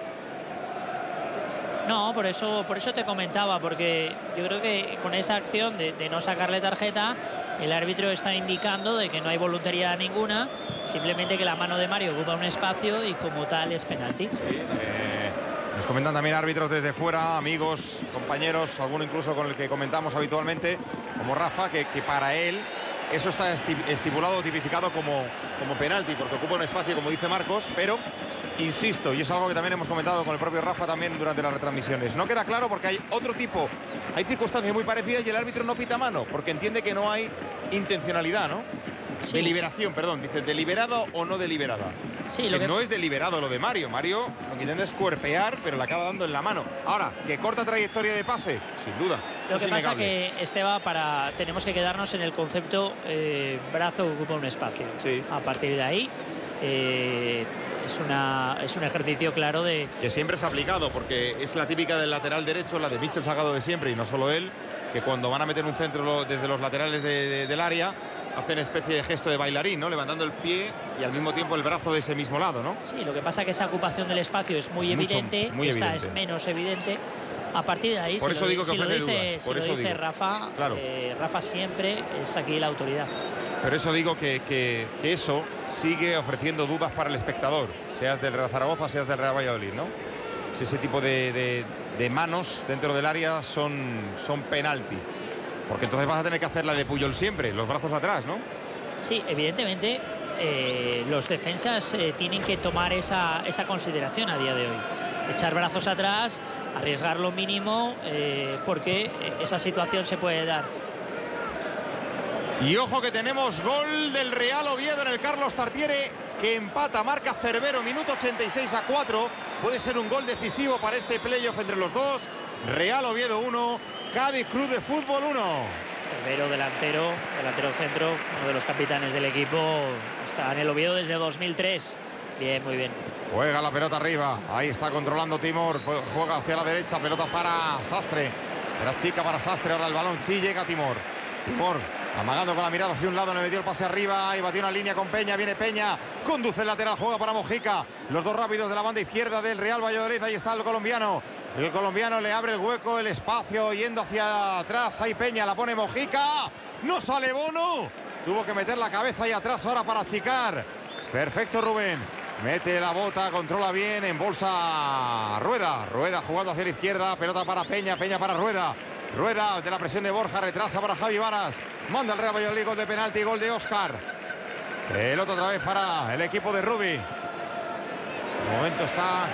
No, por eso te comentaba, porque yo creo que con esa acción de no sacarle tarjeta, el árbitro está indicando de que no hay voluntariedad ninguna, simplemente que la mano de Mario ocupa un espacio y como tal es penalti. Sí, nos comentan también árbitros desde fuera, amigos, compañeros, alguno incluso con el que comentamos habitualmente, como Rafa, que para él eso está estipulado o tipificado como penalti, porque ocupa un espacio, como dice Marcos, pero insisto, y es algo que también hemos comentado con el propio Rafa también durante las retransmisiones, no queda claro porque hay otro tipo, hay circunstancias muy parecidas y el árbitro no pita mano, porque entiende que no hay intencionalidad, ¿no? Sí. Deliberación, perdón, dice deliberado o no deliberada. Sí, que no es deliberado lo de Mario. Mario lo que intenta es cuerpear, pero le acaba dando en la mano. Ahora, ¿qué corta trayectoria de pase? Sin duda. Lo que pasa que, Esteban, tenemos que quedarnos en el concepto brazo que ocupa un espacio. Sí. A partir de ahí es un ejercicio claro de... Que siempre es aplicado, porque es la típica del lateral derecho, la de Mitchell Salgado de siempre, y no solo él, que cuando van a meter un centro desde los laterales del área, hacen especie de gesto de bailarín, ¿no? Levantando el pie y al mismo tiempo el brazo de ese mismo lado, ¿no? Sí, lo que pasa es que esa ocupación del espacio es muy evidente, esta es menos evidente. A partir de ahí, por eso digo que ofrece dudas. Por eso dice Rafa, claro. Rafa siempre es aquí la autoridad. Pero eso digo que eso sigue ofreciendo dudas para el espectador, seas del Real Zaragoza, seas del Real Valladolid, ¿no? Si ese tipo de manos dentro del área son penalti. Porque entonces vas a tener que hacer la de Puyol siempre, los brazos atrás, ¿no? Sí, evidentemente los defensas tienen que tomar esa consideración a día de hoy. Echar brazos atrás, arriesgar lo mínimo, porque esa situación se puede dar. Y ojo que tenemos gol del Real Oviedo en el Carlos Tartiere, que empata, marca Cervero, minuto 86-4. Puede ser un gol decisivo para este playoff entre los dos. Real Oviedo 1, Cádiz Club de Fútbol 1. Cervero, delantero centro, uno de los capitanes del equipo. Está en el Oviedo desde 2003. Bien, muy bien. Juega la pelota arriba. Ahí está controlando Timor. Juega hacia la derecha. Pelota para Sastre. Era chica para Sastre. Ahora el balón. Sí llega Timor. Timor amagando con la mirada hacia un lado. Le metió el pase arriba. Y batió una línea con Peña. Viene Peña. Conduce el lateral. Juega para Mojica. Los dos rápidos de la banda izquierda del Real Valladolid. Ahí está el colombiano. El colombiano le abre el hueco, el espacio. Yendo hacia atrás. Ahí Peña. La pone Mojica. No sale Bono. Tuvo que meter la cabeza ahí atrás ahora para achicar. Perfecto Rubén. Mete la bota, controla bien, en bolsa Rueda. Rueda jugando hacia la izquierda, pelota para Peña, Peña para Rueda. Rueda de la presión de Borja, retrasa para Javi Varas. Manda el Real Valladolid, gol de penalti, gol de Óscar. Pelota otra vez para el equipo de Rubi. De momento está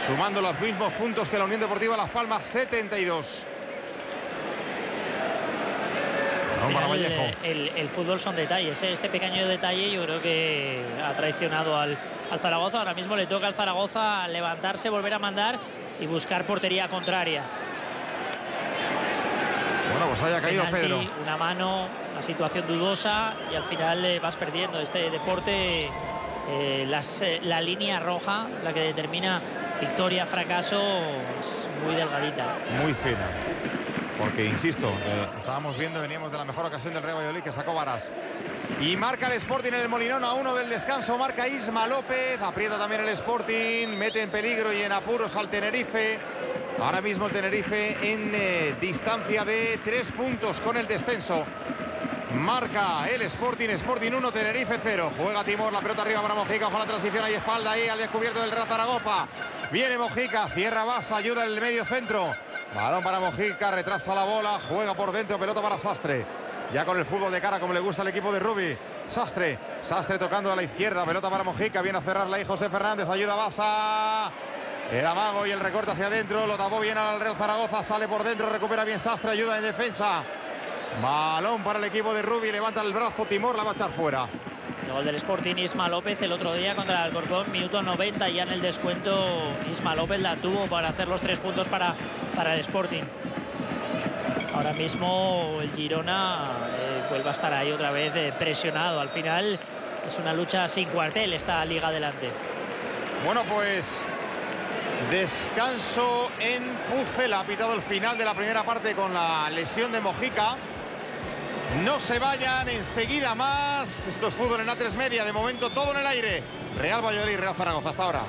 sumando los mismos puntos que la Unión Deportiva Las Palmas, 72. Para Vallejo. El fútbol son detalles, ¿eh? Este pequeño detalle yo creo que ha traicionado al Zaragoza. Ahora mismo le toca al Zaragoza levantarse, volver a mandar y buscar portería contraria. Bueno, pues haya caído penalti, Pedro. Una mano, una situación dudosa y al final vas perdiendo. Este deporte, la línea roja, la que determina victoria, fracaso, es muy delgadita. Muy fina. Porque, insisto, estábamos viendo, veníamos de la mejor ocasión del Real Valladolid que sacó Varas. Y marca el Sporting en el Molinón a 1 del descanso. Marca Isma López. Aprieta también el Sporting. Mete en peligro y en apuros al Tenerife. Ahora mismo el Tenerife en distancia de 3 puntos con el descenso. Marca el Sporting. Sporting 1, Tenerife 0. Juega Timor, la pelota arriba para Mojica. Ojo a la transición, ahí espalda ahí al descubierto del Real Zaragoza. Viene Mojica, cierra Basa, ayuda en el medio centro. Balón para Mojica, retrasa la bola, juega por dentro, pelota para Sastre. Ya con el fútbol de cara como le gusta al equipo de Rubi. Sastre tocando a la izquierda, pelota para Mojica, viene a cerrarla ahí José Fernández, ayuda a Basa. El amago y el recorte hacia adentro, lo tapó bien al Real Zaragoza, sale por dentro, recupera bien Sastre, ayuda en defensa. Balón para el equipo de Rubi, levanta el brazo Timor, la va a echar fuera. El gol del Sporting, Isma López, el otro día contra el Alcorcón, minuto 90, ya en el descuento Isma López la tuvo para hacer los 3 puntos para el Sporting. Ahora mismo el Girona vuelve a estar ahí otra vez presionado. Al final es una lucha sin cuartel esta liga adelante. Bueno, pues descanso en Pucela. Ha pitado el final de la primera parte con la lesión de Mojica. No se vayan, enseguida más. Esto es fútbol en A3 Media. De momento todo en el aire. Real Valladolid, Real Zaragoza. Hasta ahora.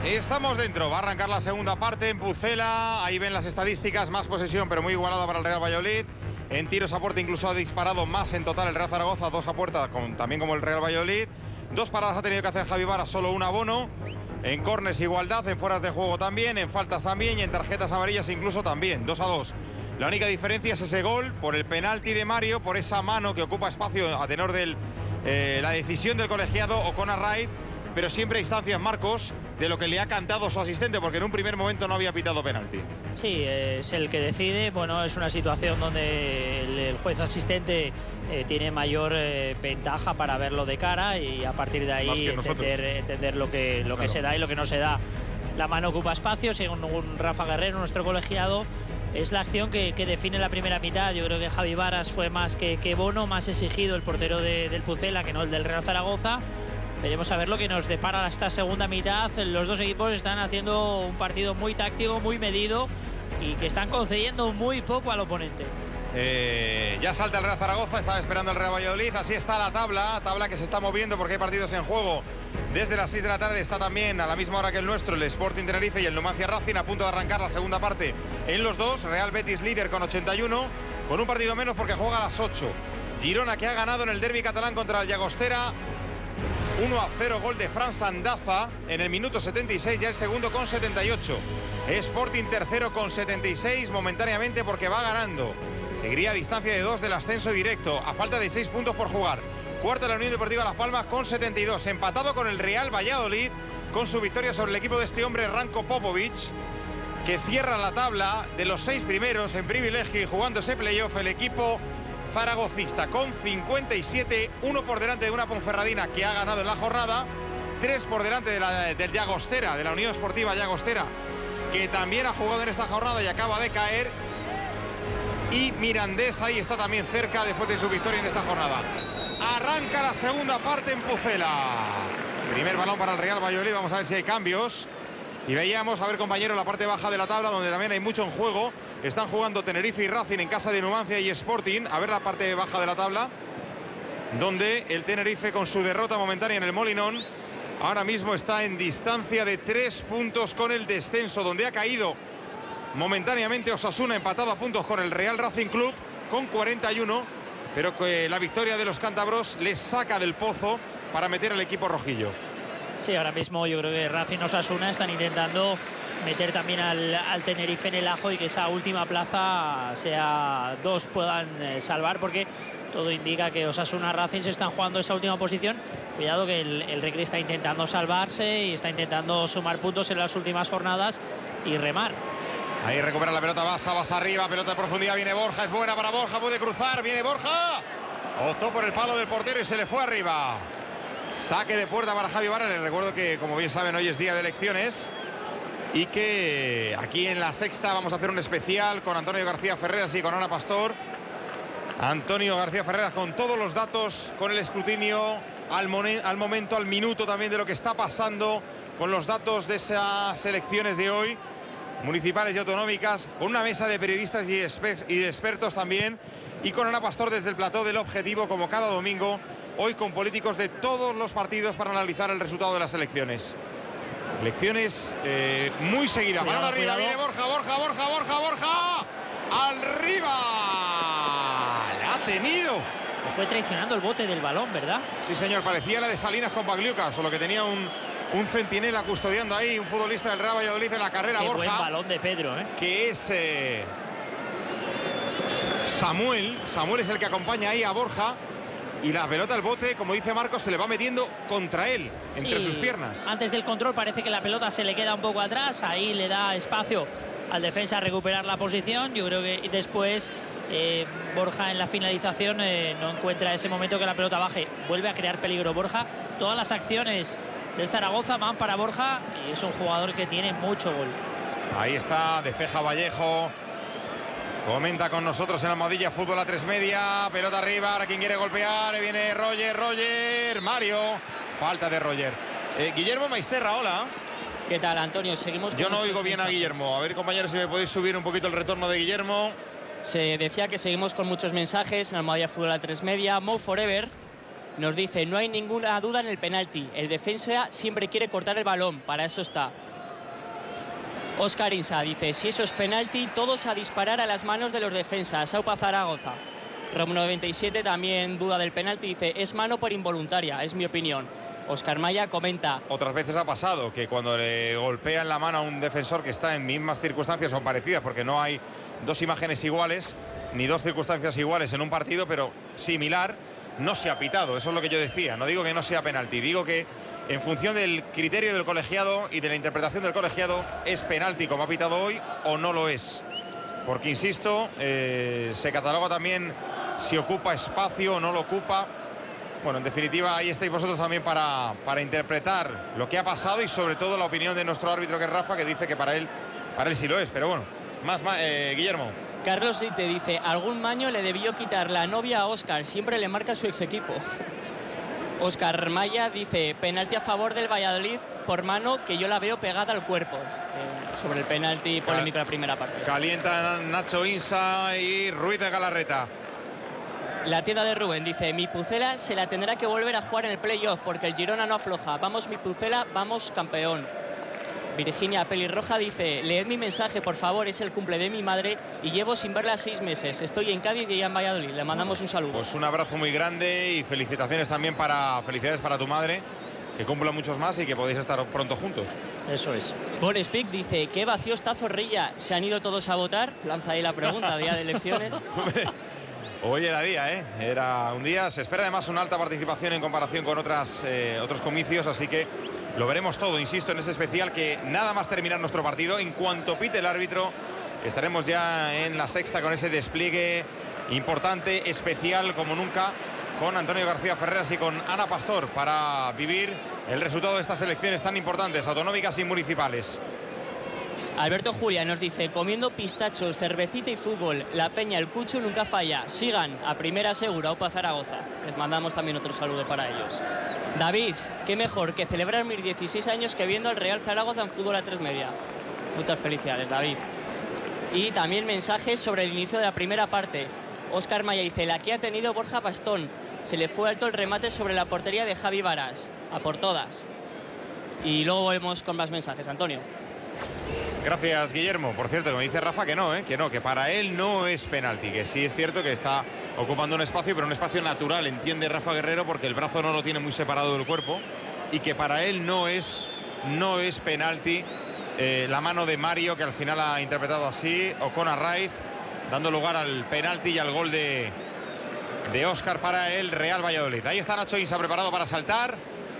Estamos dentro, va a arrancar la segunda parte en Pucela. Ahí ven las estadísticas, más posesión pero muy igualada para el Real Valladolid. En tiros a puerta incluso ha disparado más en total el Real Zaragoza, 2 a puerta también como el Real Valladolid. 2 paradas ha tenido que hacer Javi Varas, solo una Bono. En córners igualdad, en fueras de juego también, en faltas también y en tarjetas amarillas incluso también, 2 a 2. La única diferencia es ese gol por el penalti de Mario, por esa mano que ocupa espacio a tenor de la decisión del colegiado O'Connor Wright. Pero siempre hay instancias, Marcos, de lo que le ha cantado su asistente, porque en un primer momento no había pitado penalti. Sí, es el que decide. Bueno, es una situación donde el juez asistente tiene mayor ventaja para verlo de cara y a partir de ahí entender lo que se da y lo que no se da. La mano ocupa espacio, según Rafa Guerrero, nuestro colegiado. Es la acción que define la primera mitad. Yo creo que Javi Varas fue más que Bono, más exigido el portero del Pucela que no el del Real Zaragoza. Veremos a ver lo que nos depara esta segunda mitad. Los dos equipos están haciendo un partido muy táctico, muy medido y que están concediendo muy poco al oponente. Ya salta el Real Zaragoza, estaba esperando el Real Valladolid. Así está la tabla que se está moviendo porque hay partidos en juego. Desde las 6 de la tarde está también a la misma hora que el nuestro el Sporting Tenerife y el Numancia Racing, a punto de arrancar la segunda parte en los dos. Real Betis líder con 81, con un partido menos porque juega a las 8. Girona, que ha ganado en el derbi catalán contra el Llagostera 1-0, gol de Fran Sandaza en el minuto 76, ya el segundo con 78. Sporting tercero con 76 momentáneamente porque va ganando. Seguiría a distancia de 2 del ascenso directo, a falta de 6 puntos por jugar. Cuarto la Unión Deportiva Las Palmas con 72, empatado con el Real Valladolid con su victoria sobre el equipo de este hombre Ranko Popovic, que cierra la tabla de los 6 primeros en privilegio y jugándose playoff el equipo zaragocista con 57, uno por delante de una Ponferradina que ha ganado en la jornada 3 por delante del Llagostera, de la Unión Esportiva Llagostera, que también ha jugado en esta jornada y acaba de caer. Y Mirandés ahí está también cerca después de su victoria en esta jornada. Arranca la segunda parte en Pucela. Primer balón para el Real Valladolid, vamos a ver si hay cambios. Y veíamos, a ver compañero, la parte baja de la tabla, donde también hay mucho en juego. Están jugando Tenerife y Racing en casa de Numancia y Sporting. A ver la parte baja de la tabla, donde el Tenerife, con su derrota momentánea en el Molinón, ahora mismo está en distancia de 3 puntos con el descenso, donde ha caído momentáneamente Osasuna, empatado a puntos con el Real Racing Club con 41, pero que la victoria de los cántabros les saca del pozo para meter al equipo rojillo. Sí, ahora mismo yo creo que Racing y Osasuna están intentando meter también al Tenerife en el ajo y que esa última plaza sea 2 puedan salvar, porque todo indica que Osasuna y Racing se están jugando esa última posición. Cuidado que el Recre está intentando salvarse y está intentando sumar puntos en las últimas jornadas y remar. Ahí recupera la pelota Basa arriba, pelota de profundidad, viene Borja, es buena para Borja, puede cruzar, viene Borja. Optó por el palo del portero y se le fue arriba. Saque de puerta para Javi Vara. Les recuerdo que, como bien saben, hoy es día de elecciones y que aquí en La Sexta vamos a hacer un especial con Antonio García Ferreras y con Ana Pastor. Antonio García Ferreras con todos los datos, con el escrutinio al momento, al minuto también de lo que está pasando, con los datos de esas elecciones de hoy, municipales y autonómicas, con una mesa de periodistas y de expertos también, y con Ana Pastor desde el plató del Objetivo, como cada domingo, hoy con políticos de todos los partidos para analizar el resultado de las elecciones. Elecciones muy seguidas. Balón arriba, viene Borja. ¡Arriba! ¡La ha tenido! Fue traicionando el bote del balón, ¿verdad? Sí, señor, parecía la de Salinas con Pagliuca, solo que tenía un centinela custodiando ahí, un futbolista del Real Valladolid en la carrera. Qué Borja. Buen balón de Pedro, ¿eh? Que es Samuel es el que acompaña ahí a Borja, y la pelota al bote, como dice Marcos, se le va metiendo contra él, entre sus piernas. Antes del control parece que la pelota se le queda un poco atrás, ahí le da espacio al defensa a recuperar la posición. Yo creo que después Borja en la finalización no encuentra ese momento que la pelota baje, vuelve a crear peligro Borja. Todas las acciones del Zaragoza van para Borja y es un jugador que tiene mucho gol. Ahí está, despeja Vallejo. Comenta con nosotros en Almohadilla Fútbol a 3 media. Pelota arriba, ahora quien quiere golpear. Viene Roger. Mario. Falta de Roger. Guillermo Maisterra, hola. ¿Qué tal, Antonio? Seguimos con Yo no oigo bien a Guillermo. A ver, compañeros, si me podéis subir un poquito el retorno de Guillermo. Se decía que seguimos con muchos mensajes en Almohadilla Fútbol a 3 media. Mo Forever nos dice: no hay ninguna duda en el penalti. El defensa siempre quiere cortar el balón. Para eso está. Óscar Insa dice: si eso es penalti, todos a disparar a las manos de los defensas. Aupa Zaragoza. Rom97 también duda del penalti, dice: es mano por involuntaria, es mi opinión. Óscar Maya comenta: otras veces ha pasado que cuando le golpean la mano a un defensor que está en mismas circunstancias o parecidas, porque no hay dos imágenes iguales ni dos circunstancias iguales en un partido, pero similar, no se ha pitado. Eso es lo que yo decía. No digo que no sea penalti, digo que en función del criterio del colegiado y de la interpretación del colegiado, es penalti como ha pitado hoy o no lo es. Porque, insisto, se cataloga también si ocupa espacio o no lo ocupa. Bueno, en definitiva, ahí estáis vosotros también para interpretar lo que ha pasado y sobre todo la opinión de nuestro árbitro, que es Rafa, que dice que para él sí lo es. Pero bueno, Guillermo. Carlos te dice: algún maño le debió quitar la novia a Óscar, siempre le marca su ex equipo. Óscar Maya dice: penalti a favor del Valladolid por mano, que yo la veo pegada al cuerpo. Sobre el penalti polémico de la primera parte. Calienta Nacho Insa y Ruiz de Galarreta. La tienda de Rubén dice: mi Pucela se la tendrá que volver a jugar en el playoff porque el Girona no afloja. Vamos mi Pucela, vamos campeón. Virginia Pelirroja dice: leed mi mensaje, por favor, es el cumple de mi madre y llevo sin verla 6 meses. Estoy en Cádiz y ella en Valladolid. Le mandamos un saludo. Pues un abrazo muy grande y felicitaciones también felicidades para tu madre, que cumpla muchos más y que podéis estar pronto juntos. Eso es. Boris Pic dice: qué vacío está Zorrilla. ¿Se han ido todos a votar? Lanza ahí la pregunta, día de elecciones. Hoy era día, ¿eh? Era un día. Se espera además una alta participación en comparación con otros comicios, así que lo veremos todo, insisto, en ese especial, que nada más terminar nuestro partido, en cuanto pite el árbitro, estaremos ya en La Sexta con ese despliegue importante, especial como nunca, con Antonio García Ferreras y con Ana Pastor para vivir el resultado de estas elecciones tan importantes, autonómicas y municipales. Alberto Julia nos dice: comiendo pistachos, cervecita y fútbol, la Peña, el Cucho nunca falla. Sigan a primera segura, Opa Zaragoza. Les mandamos también otro saludo para ellos. David, qué mejor que celebrar mis 16 años que viendo al Real Zaragoza en fútbol a 3 media. Muchas felicidades, David. Y también mensajes sobre el inicio de la primera parte. Óscar Maya dice: la que ha tenido Borja Bastón. Se le fue alto el remate sobre la portería de Javi Varas. A por todas. Y luego volvemos con más mensajes, Antonio. Gracias, Guillermo. Por cierto, que me dice Rafa que no, que para él no es penalti, que sí es cierto que está ocupando un espacio, pero un espacio natural, entiende Rafa Guerrero, porque el brazo no lo tiene muy separado del cuerpo, y que para él no es penalti la mano de Mario, que al final ha interpretado así, Ocon Arraiz, dando lugar al penalti y al gol de Óscar para el Real Valladolid. Ahí está Nacho Insa preparado para saltar.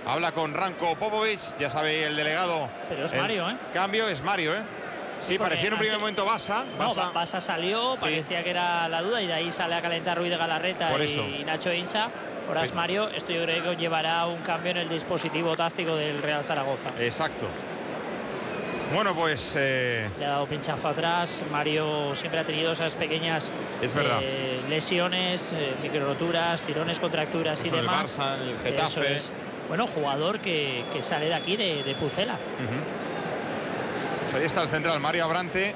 Habla con Ranko Popovic, ya sabe el delegado. Pero es Mario, ¿eh? Cambio, es Mario, ¿eh? Sí, parecía en un primer momento Basa. Basa salió, sí. Parecía que era la duda y de ahí sale a calentar Ruiz de Galarreta y Nacho Insa. Ahora es Mario. Esto yo creo que llevará un cambio en el dispositivo táctico del Real Zaragoza. Exacto. Bueno, pues... Le ha dado pinchazo atrás. Mario siempre ha tenido esas pequeñas lesiones, microroturas, tirones, contracturas y demás. El Barça, el Getafe. Bueno, jugador que sale de aquí, de Pucela. Pues ahí está el central, Mario Abrante.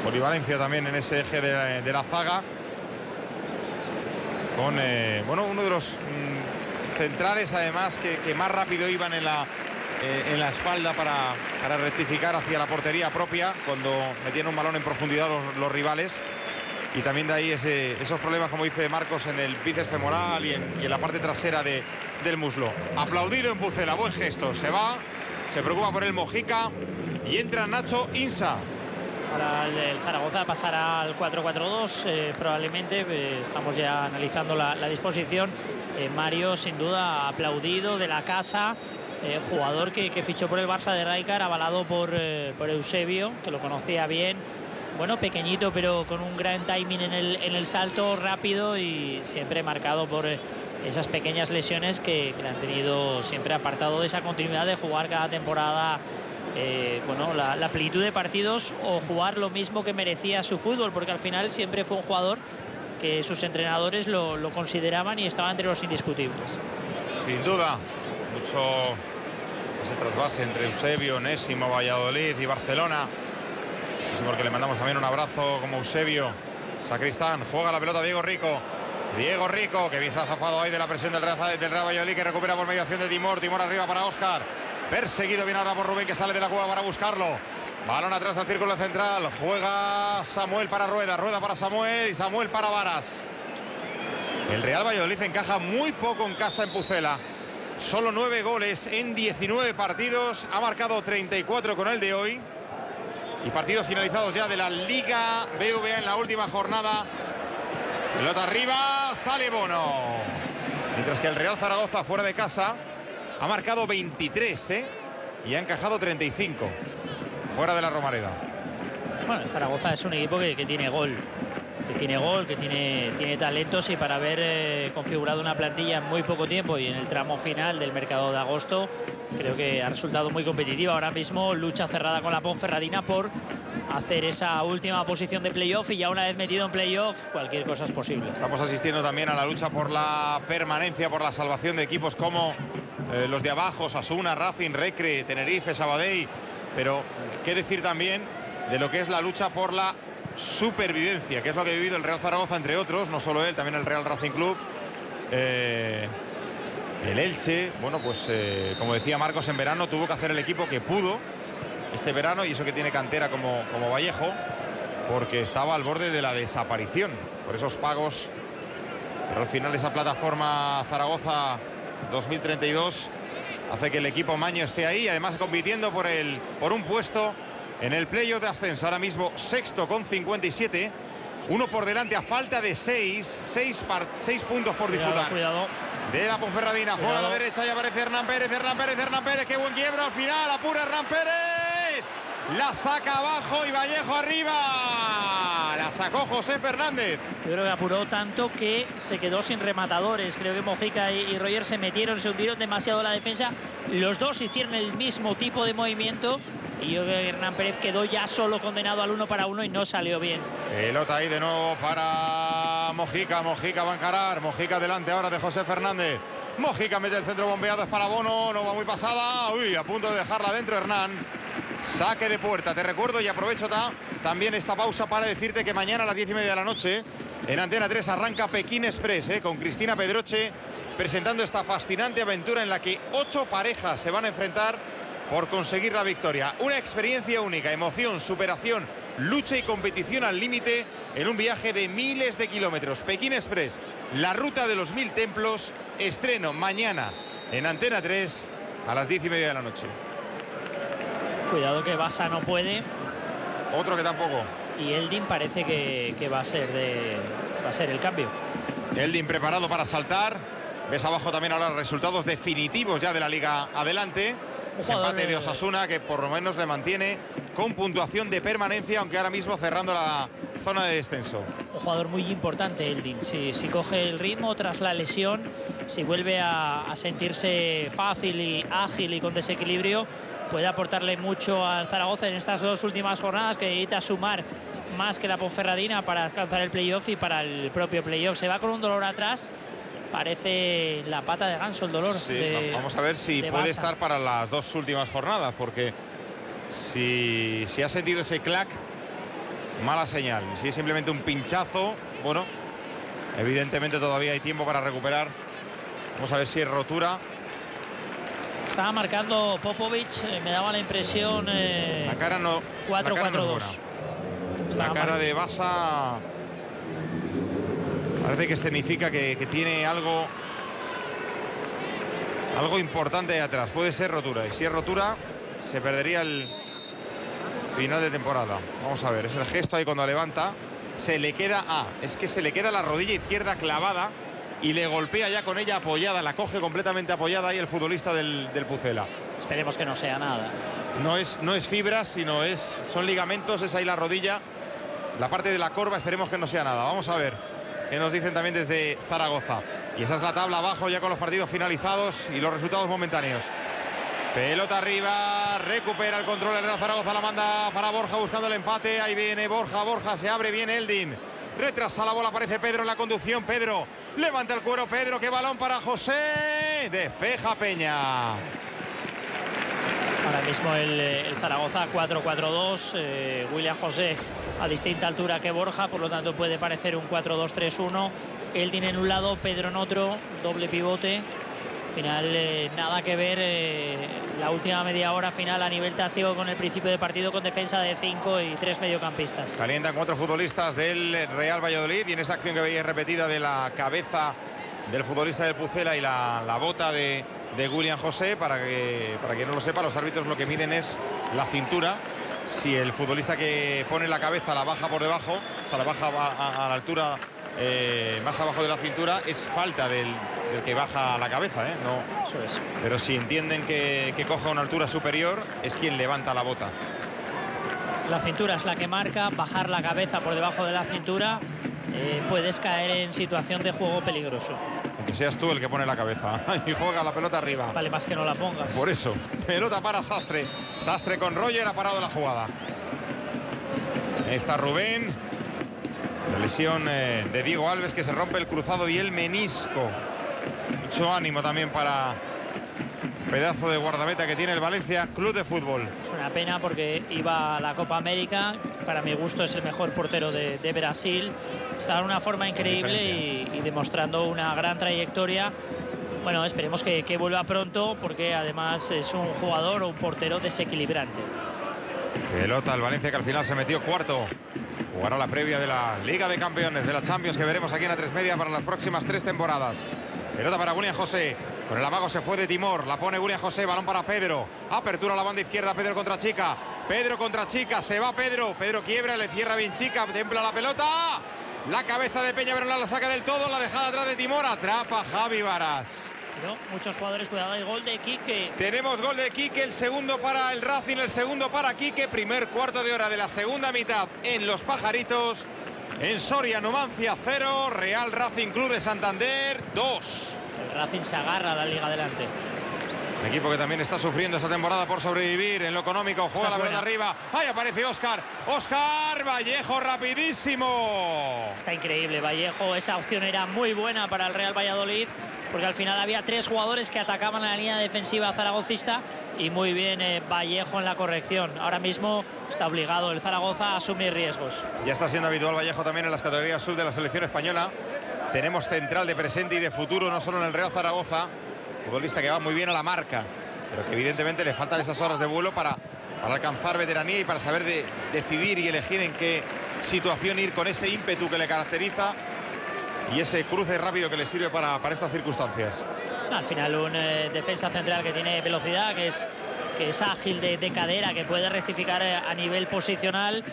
Polivalencia también en ese eje de la zaga. Con uno de los centrales, además, que más rápido iban en la espalda para rectificar hacia la portería propia cuando metían un balón en profundidad los rivales. Y también de ahí esos problemas, como dice Marcos, en el bíceps femoral y en la parte trasera del muslo. Aplaudido en Pucela, buen gesto. Se va, se preocupa por el Mojica y entra Nacho Insa. Ahora el Zaragoza pasará al 4-4-2, probablemente. Estamos ya analizando la disposición. Mario, sin duda, aplaudido de la casa. Jugador que fichó por el Barça de Rijkaard, avalado por Eusebio, que lo conocía bien. Bueno, pequeñito, pero con un gran timing en el salto, rápido y siempre marcado por esas pequeñas lesiones que le han tenido siempre apartado de esa continuidad de jugar cada temporada la plenitud de partidos o jugar lo mismo que merecía su fútbol, porque al final siempre fue un jugador que sus entrenadores lo consideraban y estaba entre los indiscutibles. Sin duda, mucho ese trasvase entre Eusebio, Onésimo, Valladolid y Barcelona. Porque le mandamos también un abrazo como Eusebio. Sacristán, juega la pelota Diego Rico, que bien se ha zafado ahí de la presión del Real Valladolid, que recupera por mediación de Timor arriba para Óscar, perseguido bien ahora por Rubén, que sale de la cueva para buscarlo. Balón atrás al círculo central, juega Samuel para Rueda para Samuel y Samuel para Varas. El Real Valladolid encaja muy poco en casa en Pucela, solo 9 goles en 19 partidos, ha marcado 34 con el de hoy. Y partidos finalizados ya de la Liga BVA en la última jornada. Pelota arriba, sale Bono. Mientras que el Real Zaragoza fuera de casa ha marcado 23, y ha encajado 35 fuera de la Romareda. Bueno, el Zaragoza es un equipo que tiene gol. Que tiene talentos, y para haber configurado una plantilla en muy poco tiempo y en el tramo final del mercado de agosto, creo que ha resultado muy competitiva. Ahora mismo lucha cerrada con la Ponferradina por hacer esa última posición de playoff, y ya una vez metido en playoff cualquier cosa es posible. Estamos asistiendo también a la lucha por la permanencia, por la salvación de equipos como los de abajo, Osasuna, Racing, Recre, Tenerife, Sabadell. Pero qué decir también de lo que es la lucha por la supervivencia, que es lo que ha vivido el Real Zaragoza, entre otros, no solo él, también el Real Racing Club, el Elche. Bueno, pues como decía Marcos, en verano tuvo que hacer el equipo que pudo este verano, y eso que tiene cantera como Vallejo, porque estaba al borde de la desaparición por esos pagos. Pero al final esa plataforma Zaragoza 2032 hace que el equipo maño esté ahí, además compitiendo por un puesto en el playoff de ascenso. Ahora mismo sexto con 57, uno por delante a falta de 6 puntos por disputar. Cuidado. De la Ponferradina, juega a la derecha y aparece Hernán Pérez, qué buen quiebro al final, apura Hernán Pérez, la saca abajo y Vallejo arriba, la sacó José Fernández. Yo creo que apuró tanto que se quedó sin rematadores. Creo que Mojica y Roger se metieron, se hundieron demasiado la defensa. Los dos hicieron el mismo tipo de movimiento. Y yo creo que Hernán Pérez quedó ya solo condenado al 1 para 1 y no salió bien. Pelota ahí de nuevo para Mojica. Mojica va a encarar. Mojica delante ahora de José Fernández. Mojica mete el centro bombeado, es para Bono. No va muy pasada. Uy, a punto de dejarla dentro Hernán. Saque de puerta. Te recuerdo y aprovecho también esta pausa para decirte que mañana a las 10:30 de la noche en Antena 3 arranca Pekín Express, con Cristina Pedroche presentando esta fascinante aventura en la que 8 parejas se van a enfrentar por conseguir la victoria. Una experiencia única, emoción, superación, lucha y competición al límite en un viaje de miles de kilómetros. Pekín Express, la ruta de los 1000 templos, estreno mañana en Antena 3 a las 10:30 de la noche. Cuidado que Basa no puede. Otro que tampoco. Y Eldin parece que va a ser el cambio. Eldin preparado para saltar. Ves abajo también ahora los resultados definitivos ya de la Liga Adelante. Ese empate de Osasuna que por lo menos le mantiene con puntuación de permanencia, aunque ahora mismo cerrando la zona de descenso. Un jugador muy importante, Eldin. Si coge el ritmo tras la lesión, si vuelve a sentirse fácil y ágil y con desequilibrio, puede aportarle mucho al Zaragoza en estas 2 últimas jornadas, que necesita sumar más que la Ponferradina para alcanzar el playoff y para el propio playoff. Se va con un dolor atrás. Parece la pata de ganso el dolor. Sí, vamos a ver si puede estar para las 2 últimas jornadas, porque si ha sentido ese clac, mala señal. Si es simplemente un pinchazo, bueno, evidentemente todavía hay tiempo para recuperar. Vamos a ver si es rotura. Estaba marcando Popovic, me daba la impresión. La cara no. 4-4-2. La cara de Basa parece que escenifica que tiene algo importante ahí atrás. Puede ser rotura. Y si es rotura, se perdería el final de temporada. Vamos a ver, es el gesto ahí cuando levanta. Se le queda. Es que se le queda la rodilla izquierda clavada y le golpea ya con ella apoyada. La coge completamente apoyada ahí el futbolista del Pucela. Esperemos que no sea nada. No es fibras, sino son ligamentos. Es ahí la rodilla. La parte de la corva, esperemos que no sea nada. Vamos a ver qué nos dicen también desde Zaragoza. Y esa es la tabla abajo ya con los partidos finalizados y los resultados momentáneos. Pelota arriba, recupera el control el Real Zaragoza, la manda para Borja buscando el empate. Ahí viene Borja, se abre bien Eldin. Retrasa la bola, aparece Pedro en la conducción. Pedro, levanta el cuero Pedro, qué balón para José. Despeja Peña. Ahora mismo el Zaragoza 4-4-2, William José a distinta altura que Borja, por lo tanto puede parecer un 4-2-3-1. Eldin en un lado, Pedro en otro, doble pivote. Al final nada que ver la última media hora final a nivel táctico con el principio de partido, con defensa de 5 y 3 mediocampistas. Calientan 4 futbolistas del Real Valladolid y en esa acción que veis repetida de la cabeza del futbolista del Pucela y la bota de William José, para quien no lo sepa, los árbitros lo que miden es la cintura. Si el futbolista que pone la cabeza la baja por debajo, o sea, la baja a la altura más abajo de la cintura, es falta del que baja la cabeza, no. Eso es. Pero si entienden que coja una altura superior, es quien levanta la bota. La cintura es la que marca, bajar la cabeza por debajo de la cintura, puedes caer en situación de juego peligroso. Aunque seas tú el que pone la cabeza y juega la pelota arriba. Vale más que no la pongas. Por eso, pelota para Sastre. Sastre con Roger, ha parado la jugada. Ahí está Rubén. La lesión de Diego Alves, que se rompe el cruzado y el menisco. Mucho ánimo también para pedazo de guardameta que tiene el Valencia Club de Fútbol. Es una pena porque iba a la Copa América. Para mi gusto es el mejor portero de Brasil. Está en una forma increíble y demostrando una gran trayectoria. Bueno, esperemos que vuelva pronto, porque además es un jugador o un portero desequilibrante. Pelota al Valencia, que al final se metió cuarto. Jugará la previa de la Liga de Campeones, de la Champions, que veremos aquí en A3 Media para las próximas 3 temporadas. Pelota para William José. Con el amago se fue de Timor. La pone William José. Balón para Pedro. Apertura a la banda izquierda. Pedro contra Chica. Pedro contra Chica. Se va Pedro. Pedro quiebra. Le cierra bien Chica. Templa la pelota. La cabeza de Peña Verón la saca del todo. La dejada atrás de Timor. Atrapa Javi Varas. No, muchos jugadores, cuidado, hay gol de Quique. Tenemos gol de Quique, el segundo para el Racing, el segundo para Quique. Primer cuarto de hora de la segunda mitad en Los Pajaritos. en Soria. Numancia 0, Real Racing Club de Santander 2. El Racing se agarra a la liga adelante. Un equipo que también está sufriendo esta temporada por sobrevivir en lo económico. Juega la pelota arriba. Ahí aparece Óscar. Óscar Vallejo, rapidísimo. Está increíble Vallejo. Esa opción era muy buena para el Real Valladolid, porque al final había 3 jugadores que atacaban a la línea defensiva zaragocista y muy bien Vallejo en la corrección. Ahora mismo está obligado el Zaragoza a asumir riesgos. Ya está siendo habitual Vallejo también en las categorías sub de la selección española. Tenemos central de presente y de futuro, no solo en el Real Zaragoza. Futbolista que va muy bien a la marca, pero que evidentemente le faltan esas horas de vuelo para alcanzar veteranía y para saber decidir y elegir en qué situación ir, con ese ímpetu que le caracteriza y ese cruce rápido que le sirve para estas circunstancias. Al final un defensa central que tiene velocidad, que es ágil de cadera, que puede rectificar a nivel posicional.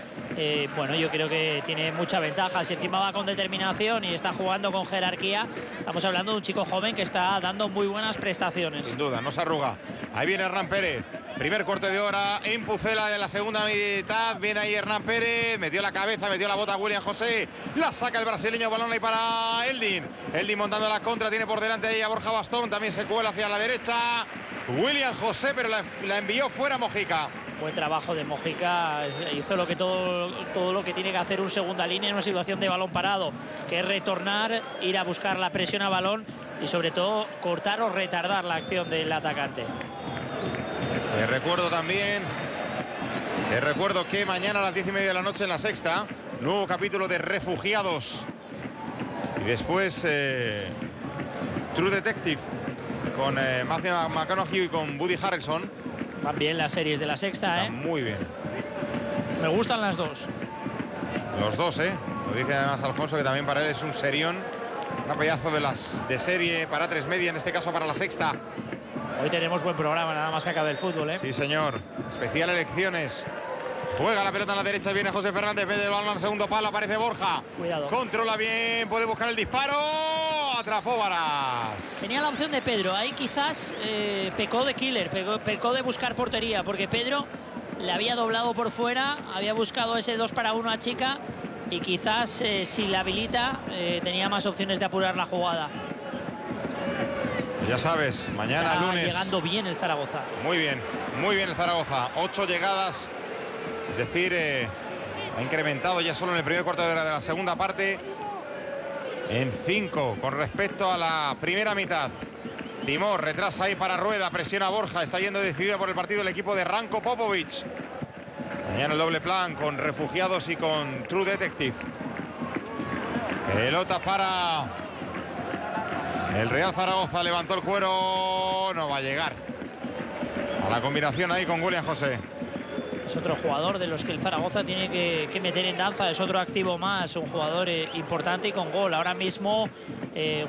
Bueno, yo creo que tiene mucha ventaja. Si encima va con determinación y está jugando con jerarquía, estamos hablando de un chico joven que está dando muy buenas prestaciones. Sin duda, no se arruga. Ahí viene Hernán Pérez. Primer corte de hora en Pucela de la segunda mitad. Viene ahí Hernán Pérez. Metió la cabeza, metió la bota a William José. La saca el brasileño, balón ahí para Eldin. Eldin montando la contra. Tiene por delante ahí a Borja Bastón. También se cuela hacia la derecha William José, pero la envió fuera Mojica. Buen trabajo de Mojica. Hizo todo lo que tiene que hacer un segunda línea en una situación de balón parado, que es retornar, ir a buscar la presión a balón y sobre todo cortar o retardar la acción del atacante. Te recuerdo que mañana a las 10:30 de la noche en La Sexta, nuevo capítulo de Refugiados. Y después True Detective con Matthew McConaughey y con Woody Harrelson. Van bien las series de La Sexta, Están muy bien. Me gustan las dos. Los dos, Lo dice además Alfonso, que también para él es un serión. Un pedazo de serie para 3 Media, en este caso para La Sexta. Hoy tenemos buen programa, nada más que acabe el fútbol, Sí, señor. Especial elecciones. Juega la pelota en la derecha, viene José Fernández, mete el balón al segundo palo, aparece Borja. Cuidado. Controla bien, puede buscar el disparo. Atrapó Varas. Tenía la opción de Pedro, ahí quizás pecó de killer, pecó de buscar portería, porque Pedro le había doblado por fuera, había buscado ese 2 para 1 a Chica y quizás si la habilita tenía más opciones de apurar la jugada. Ya sabes, mañana Está lunes. llegando bien el Zaragoza. Muy bien el Zaragoza. 8 llegadas, es decir, ha incrementado ya solo en el primer cuarto de hora de la segunda parte en 5 con respecto a la primera mitad. Timor retrasa ahí para Rueda, presiona a Borja, está yendo decidido por el partido el equipo de Ranko Popovic. Mañana el doble plan con Refugiados y con True Detective. Pelota para el Real Zaragoza, levantó el cuero, no va a llegar a la combinación ahí con William José. Es otro jugador de los que el Zaragoza tiene que meter en danza, es otro activo más, un jugador importante y con gol. Ahora mismo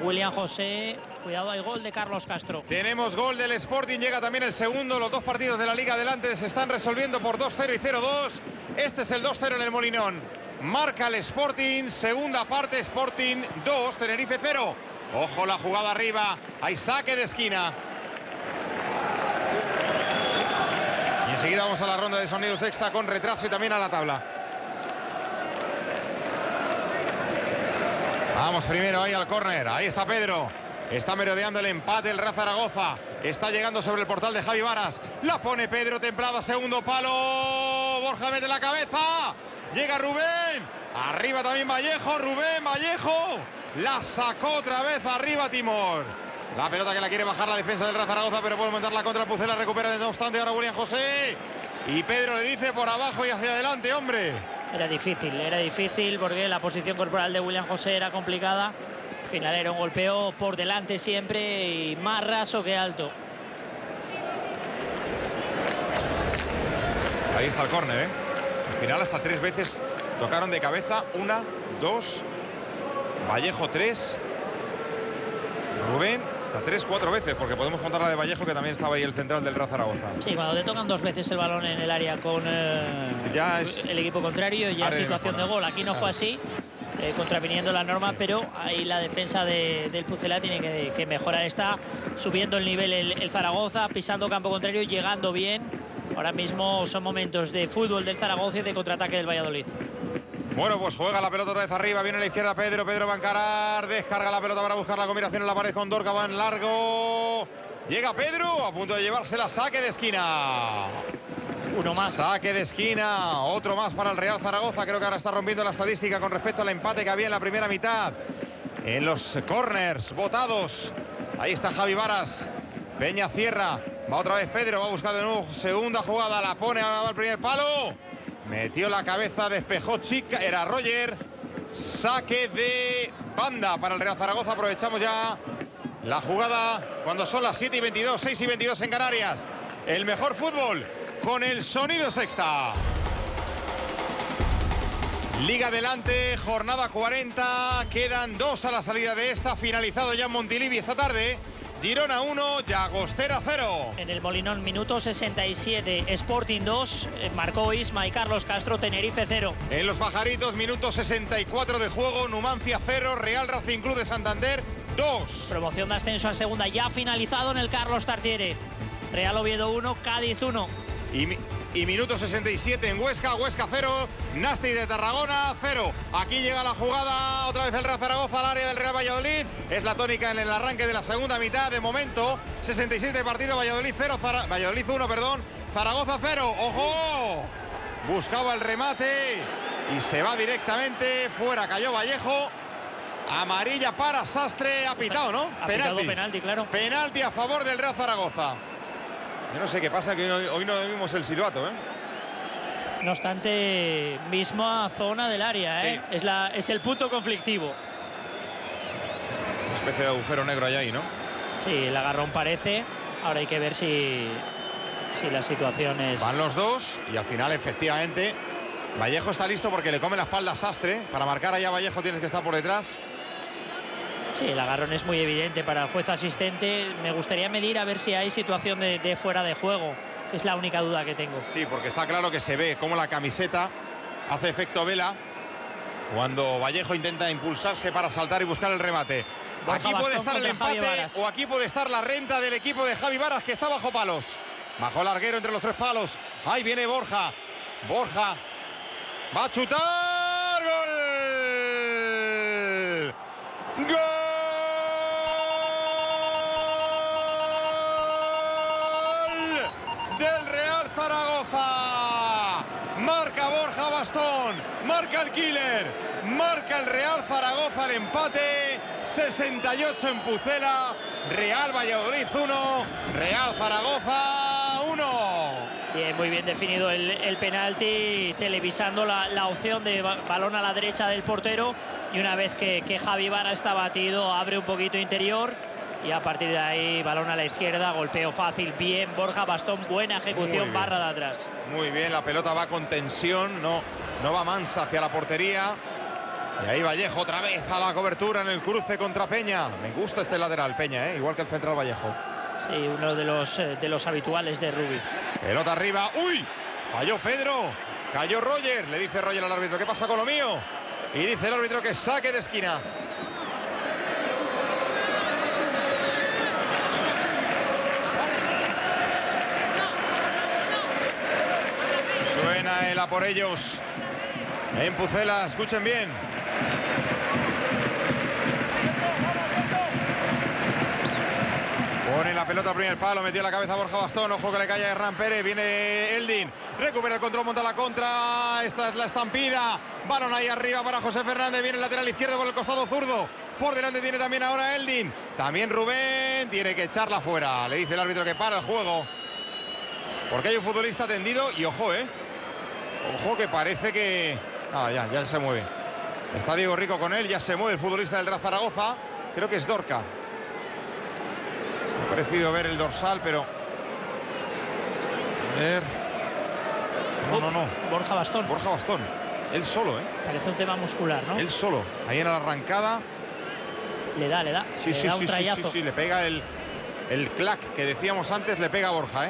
William José, cuidado, hay gol de Carlos Castro. Tenemos gol del Sporting, llega también el segundo. Los dos partidos de la Liga adelante se están resolviendo por 2-0 y 0-2. Este es el 2-0 en el Molinón. Marca el Sporting, segunda parte, Sporting 2, Tenerife 0. Ojo la jugada arriba, hay saque de esquina. Y enseguida vamos a la ronda de sonido sexta con retraso y también a la tabla. Vamos primero ahí al córner, ahí está Pedro. Está merodeando el empate el Real Zaragoza. Está llegando sobre el portal de Javi Varas. La pone Pedro, templada, segundo palo. Borja mete la cabeza. Llega Rubén. Arriba también Vallejo, Rubén Vallejo. La sacó otra vez arriba Timor. La pelota que la quiere bajar la defensa del Real Zaragoza, pero puede montarla contra Pucela. Recupera no obstante ahora William José. Y Pedro le dice por abajo y hacia adelante, hombre. Era difícil porque la posición corporal de William José era complicada. Al final era un golpeo por delante siempre y más raso que alto. Ahí está el córner, Al final hasta 3 veces tocaron de cabeza. 1, 2, Vallejo 3, Rubén hasta 3, 4 veces, porque podemos contar la de Vallejo, que también estaba ahí el central del Real Zaragoza. Sí, cuando te tocan 2 veces el balón en el área con ya es el equipo contrario, ya es situación de gol. Aquí no fue así, contraviniendo la norma, sí. Pero ahí la defensa del Pucela tiene que mejorar. Está subiendo el nivel el Zaragoza, pisando campo contrario, llegando bien. Ahora mismo son momentos de fútbol del Zaragoza y de contraataque del Valladolid. Bueno, pues juega la pelota otra vez arriba, viene a la izquierda Pedro va a encarar, descarga la pelota para buscar la combinación en la pared con Dorca, va en largo, llega Pedro, a punto de llevársela, saque de esquina. Uno más. Saque de esquina, otro más para el Real Zaragoza, creo que ahora está rompiendo la estadística con respecto al empate que había en la primera mitad. En los corners votados, ahí está Javi Varas, Peña cierra, va otra vez Pedro, va a buscar de nuevo, segunda jugada, la pone, ahora va al primer palo. Metió la cabeza, despejó Chica, era Roger. Saque de banda para el Real Zaragoza. Aprovechamos ya la jugada cuando son las 7:22, 6:22 en Canarias. El mejor fútbol con el sonido Sexta. Liga adelante, jornada 40. Quedan 2 a la salida de esta. Finalizado ya en Montilivi esta tarde. Girona 1, Llagostera 0. En el Molinón, minuto 67, Sporting 2, marcó Isma y Carlos Castro, Tenerife 0. En los Pajaritos, minuto 64 de juego, Numancia 0, Real Racing Club de Santander 2. Promoción de ascenso a segunda ya finalizado en el Carlos Tartiere. Real Oviedo 1, Cádiz 1. Y minuto 67 en Huesca 0, Nasti de Tarragona 0. Aquí llega la jugada, otra vez el Real Zaragoza al área del Real Valladolid. Es la tónica en el arranque de la segunda mitad. De momento, 66 de partido, Valladolid 0, Valladolid 1, Zaragoza 0. ¡Ojo! Buscaba el remate y se va directamente fuera. Cayó Vallejo. Amarilla para Sastre, ha pitado, ¿no? Ha pitado penalti, claro. Penalti a favor del Real Zaragoza. Yo no sé qué pasa, que hoy no vimos el silbato, ¿eh? No obstante, misma zona del área, ¿eh? Sí. Es el punto conflictivo. Una especie de agujero negro allá ahí, ¿no? Sí, el agarrón parece. Ahora hay que ver si la situación es... Van los dos y al final, efectivamente, Vallejo está listo porque le come la espalda a Sastre. Para marcar allá a Vallejo tienes que estar por detrás. Sí, el agarrón es muy evidente para el juez asistente. Me gustaría medir a ver si hay situación de fuera de juego, que es la única duda que tengo. Sí, porque está claro que se ve cómo la camiseta hace efecto vela cuando Vallejo intenta impulsarse para saltar y buscar el remate. Borja Aquí puede Bastón estar el contra Javi empate Varas. o aquí puede estar la renta del equipo de Javi Varas, que está bajo palos. Bajo larguero entre los 3 palos. Ahí viene Borja. Borja va a chutar. ¡Gol! ¡Gol! Del Real Zaragoza. Marca Borja Bastón, marca el killer, marca el Real Zaragoza el empate. 68 en Pucela. Real Valladolid 1, Real Zaragoza 1. Bien, muy bien definido el penalti, televisando la opción de balón a la derecha del portero, y una vez que Javi Varas está batido, abre un poquito interior. Y a partir de ahí, balón a la izquierda, golpeo fácil, bien, Borja Bastón, buena ejecución, barra de atrás. Muy bien, la pelota va con tensión, no va mansa hacia la portería. Y ahí Vallejo otra vez a la cobertura en el cruce contra Peña. Me gusta este lateral, Peña, igual que el central Vallejo. Sí, uno de los habituales de Rubí. Pelota arriba, ¡uy! Falló Pedro, cayó Roger, le dice Roger al árbitro, ¿qué pasa con lo mío? Y dice el árbitro que saque de esquina. Suena el a por ellos en Pucela, escuchen bien. Pone la pelota al primer palo, metió la cabeza Borja Bastón, ojo que le cae a Hernán Pérez, viene Eldin, recupera el control, monta la contra, esta es la estampida, balón ahí arriba para José Fernández, viene el lateral izquierdo por el costado zurdo, por delante tiene también ahora Eldin, también Rubén, tiene que echarla fuera, le dice el árbitro que para el juego, porque hay un futbolista tendido y ojo, ojo que parece que... ya se mueve, está Diego Rico con él, ya se mueve el futbolista del Real Zaragoza, creo que es Dorca. Me ha parecido ver el dorsal, pero... A ver... No. Borja Bastón. Borja Bastón. Él solo, Parece un tema muscular, ¿no? Él solo. Ahí en la arrancada. Le da un trayazo. Sí. Le pega el clac que decíamos antes, le pega a Borja,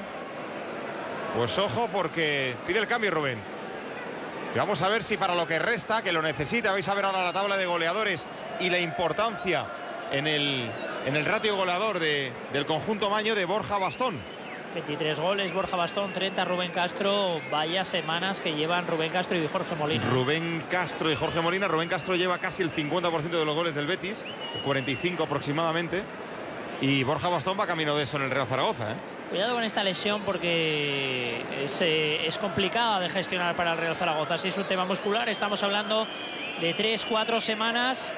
Pues ojo, porque pide el cambio Rubén. Y vamos a ver si para lo que resta, que lo necesita, vais a ver ahora la tabla de goleadores y la importancia en el ratio goleador del conjunto maño de Borja Bastón. 23 goles, Borja Bastón 30, Rubén Castro. Vaya semanas que llevan Rubén Castro y Jorge Molina. Rubén Castro y Jorge Molina. Rubén Castro lleva casi el 50% de los goles del Betis, 45 aproximadamente. Y Borja Bastón va camino de eso en el Real Zaragoza, ¿eh? Cuidado con esta lesión porque es complicada de gestionar para el Real Zaragoza. Si es un tema muscular, estamos hablando de 3-4 semanas.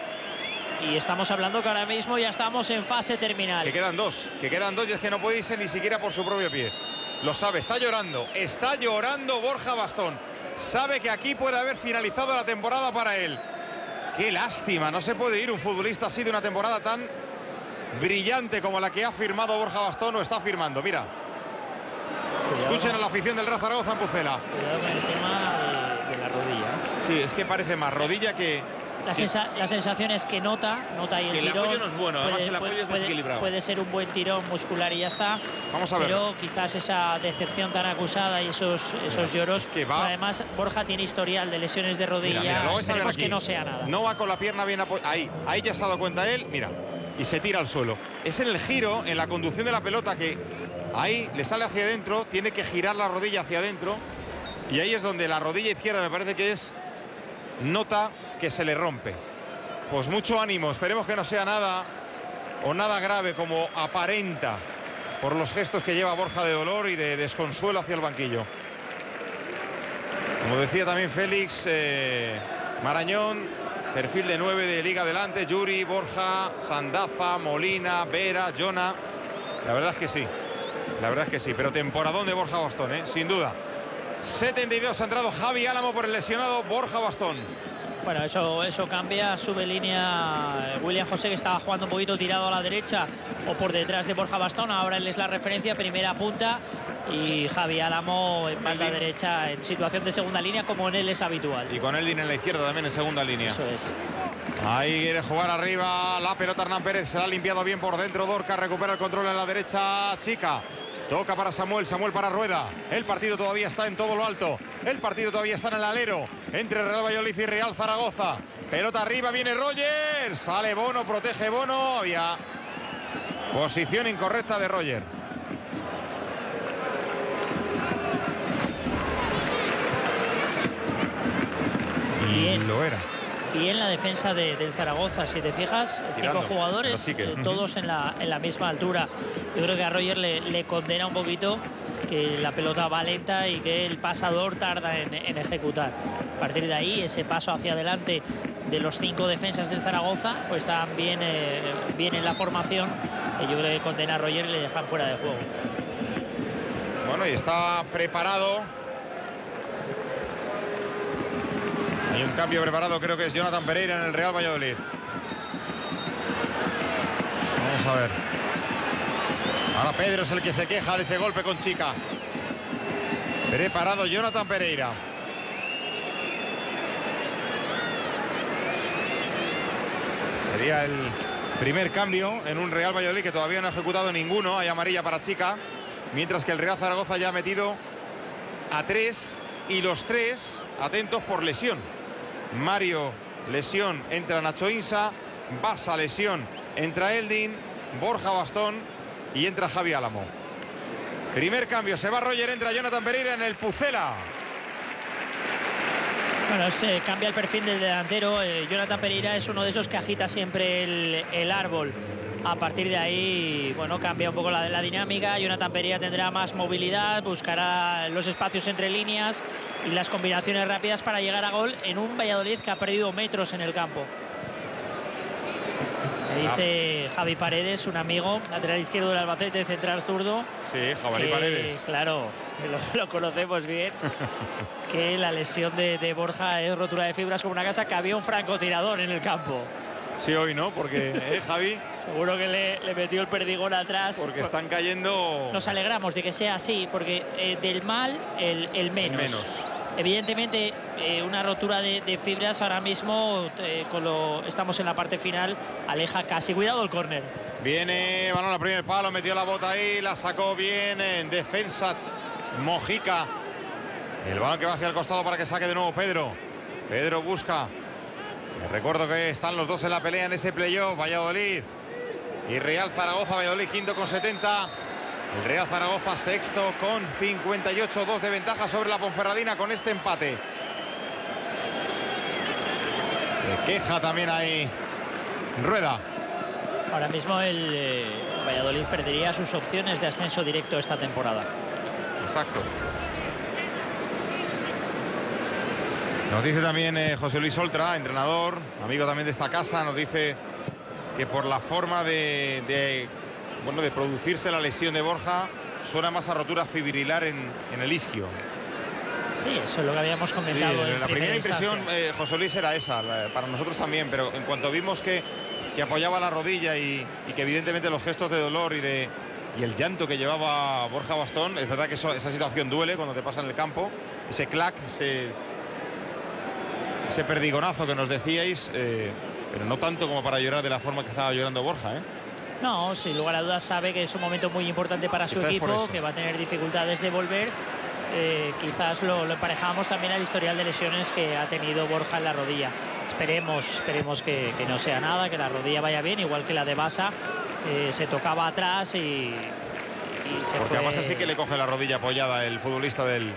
Y estamos hablando que ahora mismo ya estamos en fase terminal. Que quedan dos y es que no puede irse ni siquiera por su propio pie. Lo sabe, está llorando Borja Bastón. Sabe que aquí puede haber finalizado la temporada para él. Qué lástima, no se puede ir un futbolista así de una temporada tan brillante como la que ha firmado Borja Bastón o está firmando. Mira, escuchen a la afición del Real Zaragoza en Pucela. Cuidado con el tema de la rodilla. Sí, es que parece más rodilla que... La sensación es que nota ahí el tirón. El apoyo no es bueno, además el apoyo es desequilibrado. Puede ser un buen tirón muscular y ya está. Vamos a ver. Pero quizás esa decepción tan acusada y esos lloros. Que va... Además, Borja tiene historial de lesiones de rodilla. Esperemos que no sea nada. No va con la pierna bien apoyada. Ahí ya se ha dado cuenta él, mira. Y se tira al suelo. Es en el giro, en la conducción de la pelota, que ahí le sale hacia adentro, tiene que girar la rodilla hacia adentro. Y ahí es donde la rodilla izquierda me parece que es... nota que se le rompe. Pues mucho ánimo, esperemos que no sea nada o nada grave como aparenta por los gestos que lleva Borja de dolor y de desconsuelo hacia el banquillo. Como decía también Félix, Marañón, perfil de 9 de Liga Adelante, Yuri, Borja, Sandaza, Molina, Vera, Jona. La verdad es que sí, pero temporadón de Borja Bastón, sin duda. 72 ha entrado Javi Álamo por el lesionado Borja Bastón. Bueno, eso cambia, sube línea William José, que estaba jugando un poquito tirado a la derecha o por detrás de Borja Bastón. Ahora él es la referencia, primera punta, y Javi Álamo en banda derecha en situación de segunda línea, como en él es habitual. Y con Eldin en la izquierda también en segunda línea. Eso es. Ahí quiere jugar arriba la pelota Hernán Pérez, se la ha limpiado bien por dentro. Dorca recupera el control en la derecha, Chica. Toca para Samuel para Rueda. El partido todavía está en todo lo alto. El partido todavía está en el alero entre Real Valladolid y Real Zaragoza. Pelota arriba, viene Roger. Sale Bono, protege Bono. Había posición incorrecta de Roger. Bien. Lo era. Y en la defensa del Zaragoza, si te fijas, Tirando, 5 jugadores, sí que... todos en la misma altura. Yo creo que a Roger le condena un poquito que la pelota va lenta y que el pasador tarda en ejecutar. A partir de ahí, ese paso hacia adelante de los 5 defensas del Zaragoza, pues están bien en la formación. Y yo creo que condena a Roger y le dejan fuera de juego. Bueno, y está preparado. Hay un cambio preparado, creo que es Jonathan Pereira en el Real Valladolid. Vamos a ver. Ahora Pedro es el que se queja de ese golpe con Chica. Preparado Jonathan Pereira. Sería el primer cambio en un Real Valladolid que todavía no ha ejecutado ninguno. Hay amarilla para Chica. Mientras que el Real Zaragoza ya ha metido a 3 y los 3 atentos por lesión. Mario, lesión, entra Nacho Insa. Basa, lesión, entra Eldin. Borja Bastón y entra Javi Álamo. Primer cambio, se va Roger, entra Jonathan Pereira en el Pucela. Bueno, se cambia el perfil del delantero. Jonathan Pereira es uno de esos que agita siempre el árbol. A partir de ahí, bueno, cambia un poco la dinámica. Jonathan Pereira tendrá más movilidad, buscará los espacios entre líneas y las combinaciones rápidas para llegar a gol en un Valladolid que ha perdido metros en el campo. Me dice Javi Paredes, un amigo, lateral izquierdo del Albacete, central zurdo. Sí, Javi Paredes. Claro, lo conocemos bien. Que la lesión de Borja es rotura de fibras como una casa, que había un francotirador en el campo. Sí, hoy no, porque Javi. Seguro que le metió el perdigón atrás. Porque están cayendo. Nos alegramos de que sea así, porque del mal, el menos. Evidentemente, una rotura de fibras ahora mismo, estamos en la parte final, aleja casi. Cuidado el córner. Viene, balón al primer palo, metió la bota ahí, la sacó bien en defensa Mojica. El balón que va hacia el costado para que saque de nuevo Pedro. Pedro busca. Les recuerdo que están los dos en la pelea en ese playoff, Valladolid y Real Zaragoza. Valladolid quinto con 70. El Real Zaragoza sexto con 58-2 de ventaja sobre la Ponferradina con este empate. Se queja también ahí Rueda. Ahora mismo el Valladolid perdería sus opciones de ascenso directo esta temporada. Exacto. Nos dice también José Luis Oltra, entrenador, amigo también de esta casa, nos dice que por la forma de producirse la lesión de Borja, suena más a rotura fibrilar en el isquio. Sí, eso es lo que habíamos comentado. Sí, la primera impresión, instancia. José Luis, era esa, para nosotros también, pero en cuanto vimos que apoyaba la rodilla y que evidentemente los gestos de dolor y el llanto que llevaba Borja Bastón, es verdad que esa situación duele cuando te pasa en el campo, ese clac, ese perdigonazo que nos decíais, pero no tanto como para llorar de la forma que estaba llorando Borja, ¿eh? No, sin lugar a dudas sabe que es un momento muy importante para su equipo, que va a tener dificultades de volver. Quizás lo emparejamos también al historial de lesiones que ha tenido Borja en la rodilla. Esperemos que no sea nada, que la rodilla vaya bien, igual que la de Basa, que se tocaba atrás y se Porque fue. a Basa sí que le coge la rodilla apoyada el futbolista del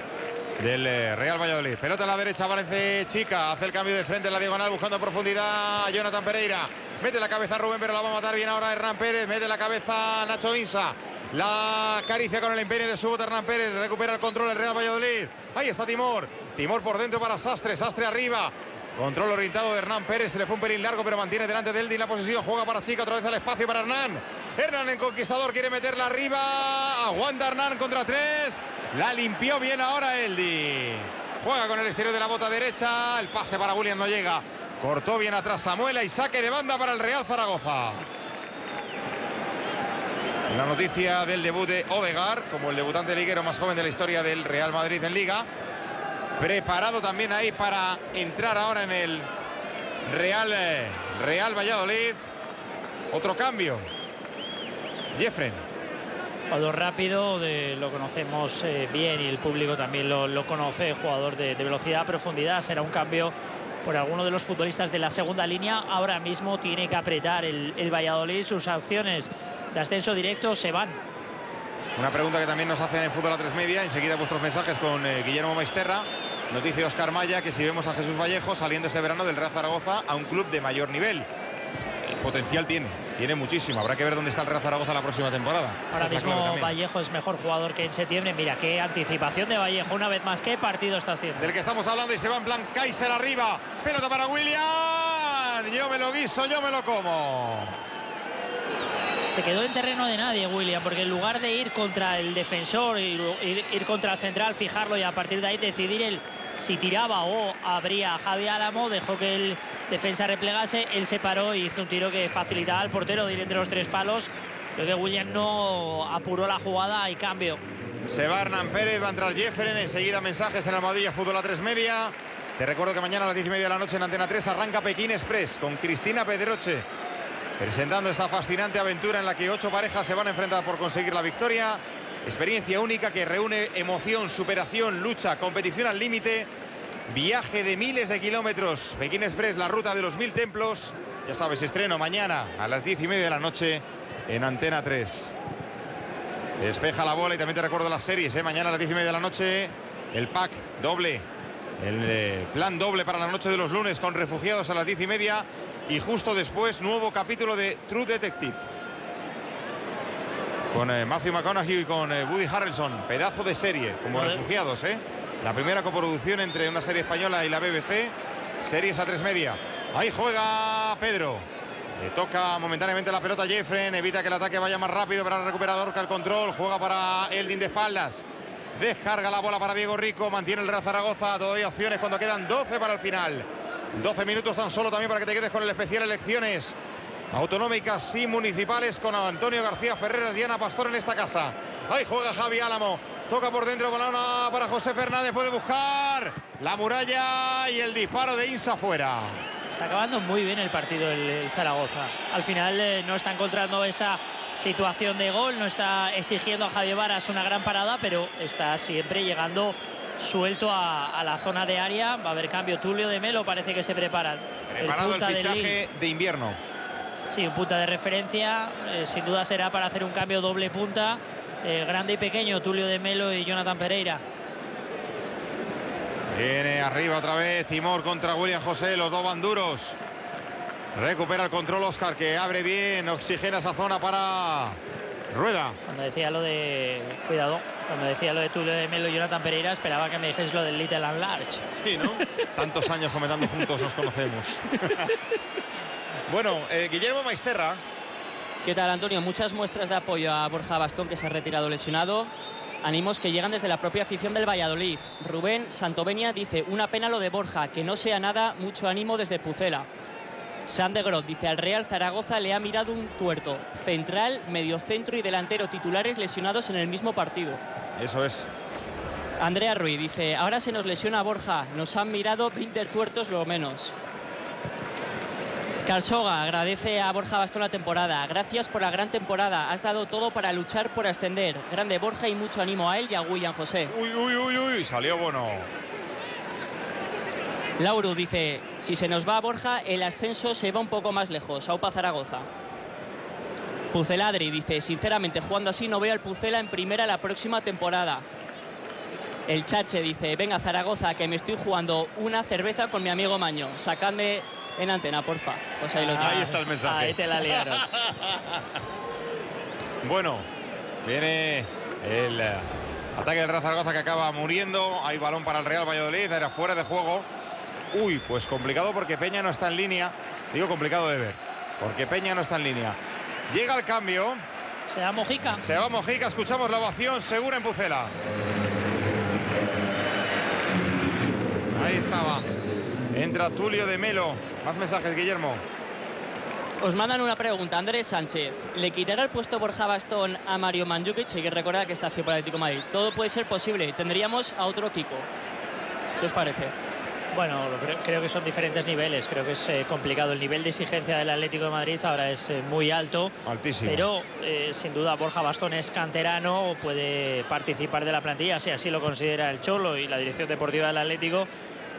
Real Valladolid. Pelota a la derecha, aparece Chica, hace el cambio de frente en la diagonal buscando profundidad a Jonathan Pereira. Mete la cabeza a Rubén, pero la va a matar bien ahora Hernán Pérez. Mete la cabeza a Nacho Insa. La acaricia con el empeine de su bote Hernán Pérez. Recupera el control el Real Valladolid. Ahí está Timor. Timor por dentro para Sastre. Sastre arriba. Control orientado de Hernán Pérez. Se le fue un pelín largo, pero mantiene delante de Eldin la posición. Juega para Chica. Otra vez al espacio para Hernán. Hernán en conquistador. Quiere meterla arriba. Aguanta Hernán contra tres. La limpió bien ahora Eldin. Juega con el exterior de la bota derecha. El pase para William no llega. Cortó bien atrás Samuela y saque de banda para el Real Zaragoza. La noticia del debut de Odegaard, como el debutante liguero más joven de la historia del Real Madrid en Liga. Preparado también ahí para entrar ahora en el Real Valladolid. Otro cambio. Jeffren. Jugador rápido, lo conocemos bien y el público también lo conoce. Jugador de velocidad, profundidad. Será un cambio por alguno de los futbolistas de la segunda línea. Ahora mismo tiene que apretar el Valladolid. Sus opciones de ascenso directo se van. Una pregunta que también nos hacen en Fútbol a 3 Media. Enseguida vuestros mensajes con Guillermo Maisterra. Nos dice Óscar Maya que si vemos a Jesús Vallejo saliendo este verano del Real Zaragoza a un club de mayor nivel. Potencial tiene muchísimo. Habrá que ver dónde está el Real Zaragoza la próxima temporada. Ahora mismo Vallejo es mejor jugador que en septiembre. Mira, qué anticipación de Vallejo una vez más. Qué partido está haciendo. Del que estamos hablando y se va en plan Kaiser arriba. Pelota para William. Yo me lo guiso, yo me lo como. Se quedó en terreno de nadie William, porque en lugar de ir contra el defensor, ir contra el central, fijarlo y a partir de ahí decidir él si tiraba o abría a Javi Álamo, dejó que el defensa replegase, él se paró y hizo un tiro que facilitaba al portero de ir entre los tres palos. Creo que William no apuró la jugada y cambio. Se va Hernán Pérez, va a entrar Jeffren, enseguida mensajes en Almohadilla Fútbol a 3 Media. Te recuerdo que mañana a las 10:30 de la noche en Antena 3 arranca Pekín Express con Cristina Pedroche, presentando esta fascinante aventura en la que 8 parejas se van a enfrentar por conseguir la victoria. Experiencia única que reúne emoción, superación, lucha, competición al límite, viaje de miles de kilómetros. Pekín Express, la ruta de los 1000 templos. Ya sabes, estreno mañana a las 10:30 de la noche en Antena 3. Despeja la bola y también te recuerdo las series, mañana a las 10:30 de la noche el pack doble, el plan doble para la noche de los lunes con Refugiados a las 10:30 y justo después nuevo capítulo de True Detective con Matthew McConaughey y con Woody Harrelson. Pedazo de serie como Refugiados, la primera coproducción entre una serie española y la BBC. Series a 3 Media. Ahí juega Pedro. Le toca momentáneamente la pelota a Jeffren, evita que el ataque vaya más rápido para el recuperador que el control. Juega para Eldin de espaldas. Descarga la bola para Diego Rico. Mantiene el Real Zaragoza. Todavía opciones cuando quedan 12 para el final. 12 minutos tan solo también para que te quedes con el especial elecciones autonómicas y municipales con Antonio García Ferreras y Ana Pastor en esta casa. Ahí juega Javi Álamo. Toca por dentro, balón para José Fernández. Puede buscar la muralla y el disparo de Insa fuera. Está acabando muy bien el partido el Zaragoza. Al final no está encontrando esa situación de gol, no está exigiendo a Javier Varas una gran parada, pero está siempre llegando suelto a la zona de área. Va a haber cambio. Tulio de Melo parece que se preparan. Preparado el fichaje de invierno. Sí, un punta de referencia. Sin duda será para hacer un cambio doble punta. grande y pequeño, Tulio de Melo y Jonathan Pereira. Viene arriba otra vez Timor contra William José, los dos van duros. Recupera el control Óscar, que abre bien, oxigena esa zona para Rueda. Cuando decía lo de... Cuidado. Cuando decía lo de Tulio de Melo y Jonathan Pereira, esperaba que me dijes lo del Little and Large. Sí, ¿no? Tantos años comentando juntos, nos conocemos. Bueno, Guillermo Maisterra. ¿Qué tal, Antonio? Muchas muestras de apoyo a Borja Bastón, que se ha retirado lesionado. Ánimos que llegan desde la propia afición del Valladolid. Rubén Santovenia dice: una pena lo de Borja, que no sea nada, mucho ánimo desde Pucela. Sam de Grot dice: al Real Zaragoza le ha mirado un tuerto. Central, mediocentro y delantero titulares lesionados en el mismo partido. Eso es. Andrea Ruiz dice: ahora se nos lesiona Borja, nos han mirado 20 tuertos lo menos. Carsoga agradece a Borja Bastón la temporada. Gracias por la gran temporada, has dado todo para luchar por ascender. Grande Borja y mucho ánimo a él y a William José. Uy, salió Bono. Lauro dice: si se nos va a Borja, el ascenso se va un poco más lejos. Aupa Zaragoza. Puceladri dice: sinceramente, jugando así no veo al Pucela en primera la próxima temporada. El Chache dice: venga Zaragoza, que me estoy jugando una cerveza con mi amigo Maño. Sacadme en antena, porfa. Pues ahí, ahí está el mensaje. Ahí te la liaron. Bueno, viene el ataque del Real Zaragoza, que acaba muriendo. Hay balón para el Real Valladolid, era fuera de juego. Uy, pues complicado porque Peña no está en línea. Digo complicado de ver, porque Peña no está en línea. Llega el cambio. Se va Mojica. Se va Mojica, escuchamos la ovación segura en Pucela. Ahí estaba. Entra Tulio de Melo. Más mensajes, Guillermo. Os mandan una pregunta. Andrés Sánchez: ¿le quitará el puesto Borja Bastón a Mario Mandzukic? Hay que recordar que está hacia por el Atlético de Madrid. Todo puede ser posible. Tendríamos a otro Kiko. ¿Qué os parece? Bueno, creo que son diferentes niveles. Creo que es complicado. El nivel de exigencia del Atlético de Madrid ahora es muy alto. Altísimo. Pero sin duda Borja Bastón es canterano, puede participar de la plantilla, si así lo considera el Cholo y la dirección deportiva del Atlético,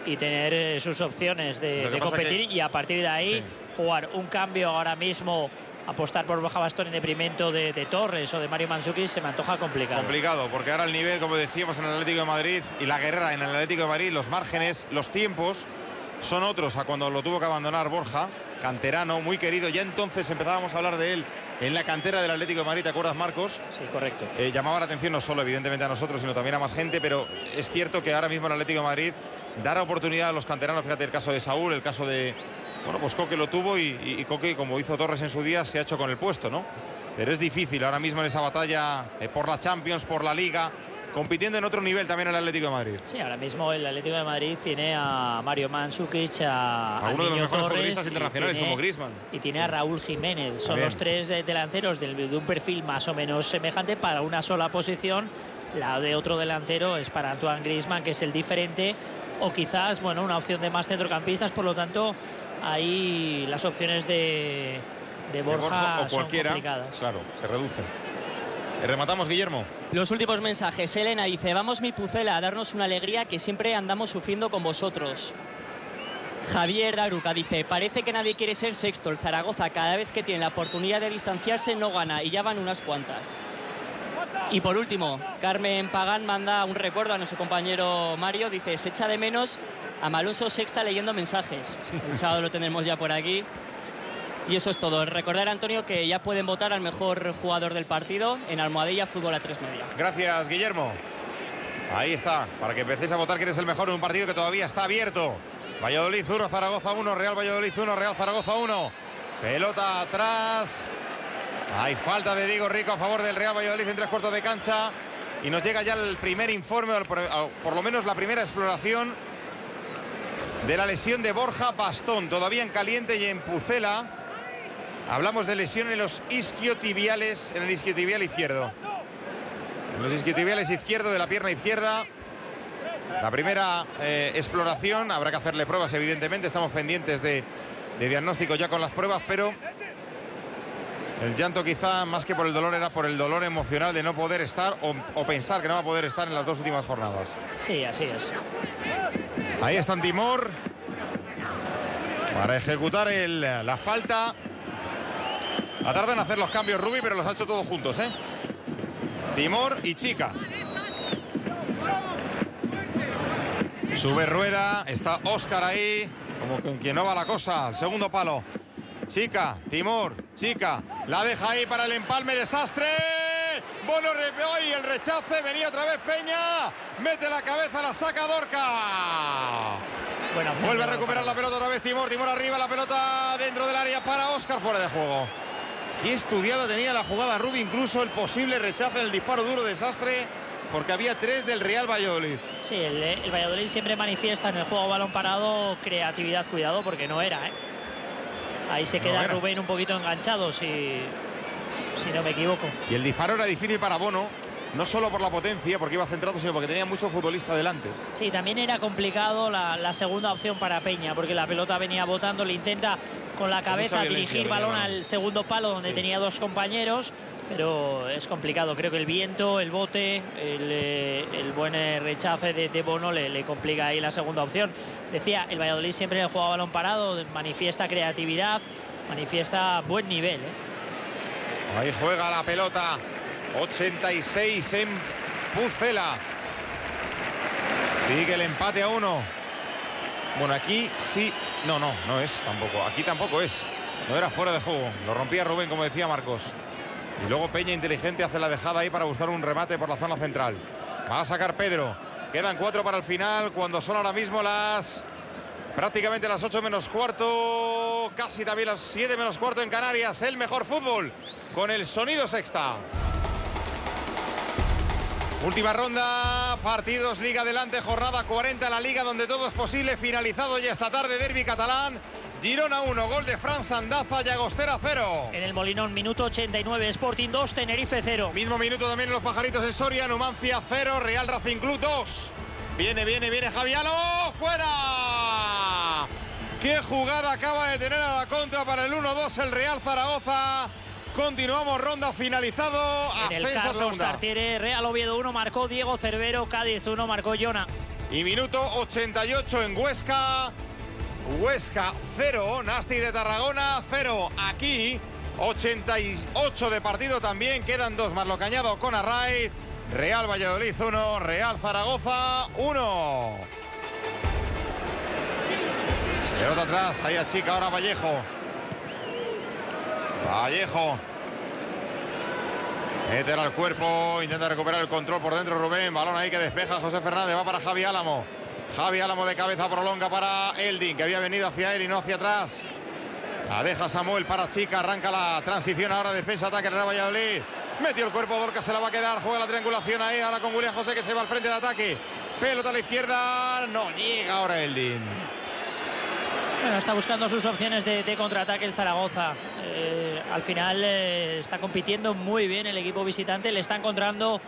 y tener sus opciones de competir y a partir de ahí jugar un cambio ahora mismo. Apostar por Borja Bastón en detrimento de Torres o de Mario Mandzukic se me antoja complicado. Complicado, porque ahora el nivel, como decíamos, en el Atlético de Madrid y la guerra en el Atlético de Madrid, los márgenes, los tiempos son otros a cuando lo tuvo que abandonar Borja, canterano, muy querido. Ya entonces empezábamos a hablar de él en la cantera del Atlético de Madrid, ¿te acuerdas, Marcos? Sí, correcto. Llamaba la atención no solo, evidentemente, a nosotros, sino también a más gente, pero es cierto que ahora mismo el Atlético de Madrid dará oportunidad a los canteranos. Fíjate el caso de Saúl, el caso de... Bueno, pues Coque lo tuvo y Coque, como hizo Torres en su día, se ha hecho con el puesto, ¿no? Pero es difícil ahora mismo en esa batalla por la Champions, por la Liga, compitiendo en otro nivel también el Atlético de Madrid. Sí, ahora mismo el Atlético de Madrid tiene a Mario Mandzukic, a uno de los mejores Torres, futbolistas internacionales como Griezmann. Y tiene a Raúl Jiménez. Son los tres delanteros de un perfil más o menos semejante para una sola posición. La de otro delantero es para Antoine Griezmann, que es el diferente, o quizás, bueno, una opción de más centrocampistas. Por lo tanto, ahí las opciones de Borja o cualquiera, son complicadas. Claro, se reducen. Rematamos, Guillermo. Los últimos mensajes. Elena dice: vamos mi Pucela a darnos una alegría que siempre andamos sufriendo con vosotros. Javier Aruca dice: parece que nadie quiere ser sexto. El Zaragoza, cada vez que tiene la oportunidad de distanciarse, no gana, y ya van unas cuantas. Y por último, Carmen Pagán manda un recuerdo a nuestro compañero Mario. Dice: se echa de menos a Malonso Sexta leyendo mensajes. El sábado lo tendremos ya por aquí. Y eso es todo. Recordar, Antonio, que ya pueden votar al mejor jugador del partido en Almohadilla Fútbol a 3 Media. Gracias, Guillermo. Ahí está, para que empecéis a votar quién es el mejor en un partido que todavía está abierto. Valladolid 1, Zaragoza 1, Real Valladolid 1, Real Zaragoza 1. Pelota atrás. Hay falta de Diego Rico a favor del Real Valladolid en 3/4 de cancha. Y nos llega ya el primer informe, por lo menos la primera exploración de la lesión de Borja Bastón. Todavía en caliente y en Pucela. Hablamos de lesión en los isquiotibiales, en el isquiotibial izquierdo. En los isquiotibiales izquierdo de la pierna izquierda. La primera exploración, habrá que hacerle pruebas, evidentemente. Estamos pendientes de diagnóstico ya con las pruebas, pero el llanto quizá más que por el dolor era por el dolor emocional de no poder estar o pensar que no va a poder estar en las dos últimas jornadas. Sí, así es. Ahí está Timor para ejecutar la falta. Ha tardado en hacer los cambios Rubi, pero los ha hecho todos juntos, ¿eh? Timor y Chica. Sube Rueda, está Óscar ahí, como con quien no va la cosa, al segundo palo. Chica, Timor, Chica, la deja ahí para el empalme, desastre. Bono, y el rechace, venía otra vez Peña, mete la cabeza, la saca Dorca. Bueno, vuelve a recuperar la pelota otra vez Timor, Timor arriba, la pelota dentro del área para Óscar, fuera de juego. Qué estudiada tenía la jugada Rubi, incluso el posible rechace en el disparo duro, desastre, porque había 3 del Real Valladolid. Sí, el Valladolid siempre manifiesta en el juego balón parado creatividad, cuidado, porque no era, ¿eh? Ahí se queda Rubén un poquito enganchado, si no me equivoco. Y el disparo era difícil para Bono, no solo por la potencia, porque iba centrado, sino porque tenía mucho futbolista delante. Sí, también era complicado la segunda opción para Peña, porque la pelota venía botando, le intenta con la cabeza dirigir balón al segundo palo, donde tenía 2 compañeros, pero es complicado. Creo que el viento, el bote, el buen rechace de Bono le complica ahí la segunda opción. Decía, el Valladolid siempre juega a balón parado, manifiesta creatividad, manifiesta buen nivel, ¿eh? Ahí juega la pelota, 86 en Pucela. Sigue el empate a 1. Bueno, aquí sí, no es tampoco, aquí tampoco es. No era fuera de juego, lo rompía Rubén, como decía Marcos. Y luego Peña, inteligente, hace la dejada ahí para buscar un remate por la zona central. Va a sacar Pedro. Quedan 4 para el final, cuando son ahora mismo prácticamente las 8 menos cuarto, casi también las 7 menos cuarto en Canarias. El mejor fútbol con el sonido Sexta. Última ronda, partidos Liga adelante, jornada 40 la Liga, donde todo es posible. Finalizado ya esta tarde, derbi catalán. Girona 1, gol de Fran Sandaza, Llagostera 0. En el Molinón, minuto 89, Sporting 2, Tenerife 0. Mismo minuto también en los Pajaritos en Soria, Numancia 0, Real Racing Club 2. Viene Javi Álamo, ¡fuera! ¡Qué jugada acaba de tener a la contra para el 1-2 el Real Zaragoza! Continuamos, ronda finalizado. En el Carlos Tartiere, Real Oviedo 1, marcó Diego Cervero, Cádiz 1, marcó Jona. Y minuto 88 en Huesca. Huesca 0, Nasti de Tarragona 0. Aquí 88 de partido también, quedan 2 más lo que añado con Arraiz. Real Valladolid 1, Real Zaragoza 1. Pelota atrás, ahí achica ahora Vallejo. Meter al cuerpo, intenta recuperar el control por dentro Rubén. Balón ahí que despeja José Fernández, va para Javi Álamo. Javi Álamo de cabeza prolonga para Eldin, que había venido hacia él y no hacia atrás. La deja Samuel para Chica, arranca la transición ahora, defensa, ataque Real Valladolid. Metió el cuerpo, Dorca se la va a quedar, juega la triangulación ahí, ahora con William José que se va al frente de ataque. Pelota a la izquierda, no llega ahora Eldin. Bueno, está buscando sus opciones de contraataque el Zaragoza. Al final está compitiendo muy bien el equipo visitante, le está encontrando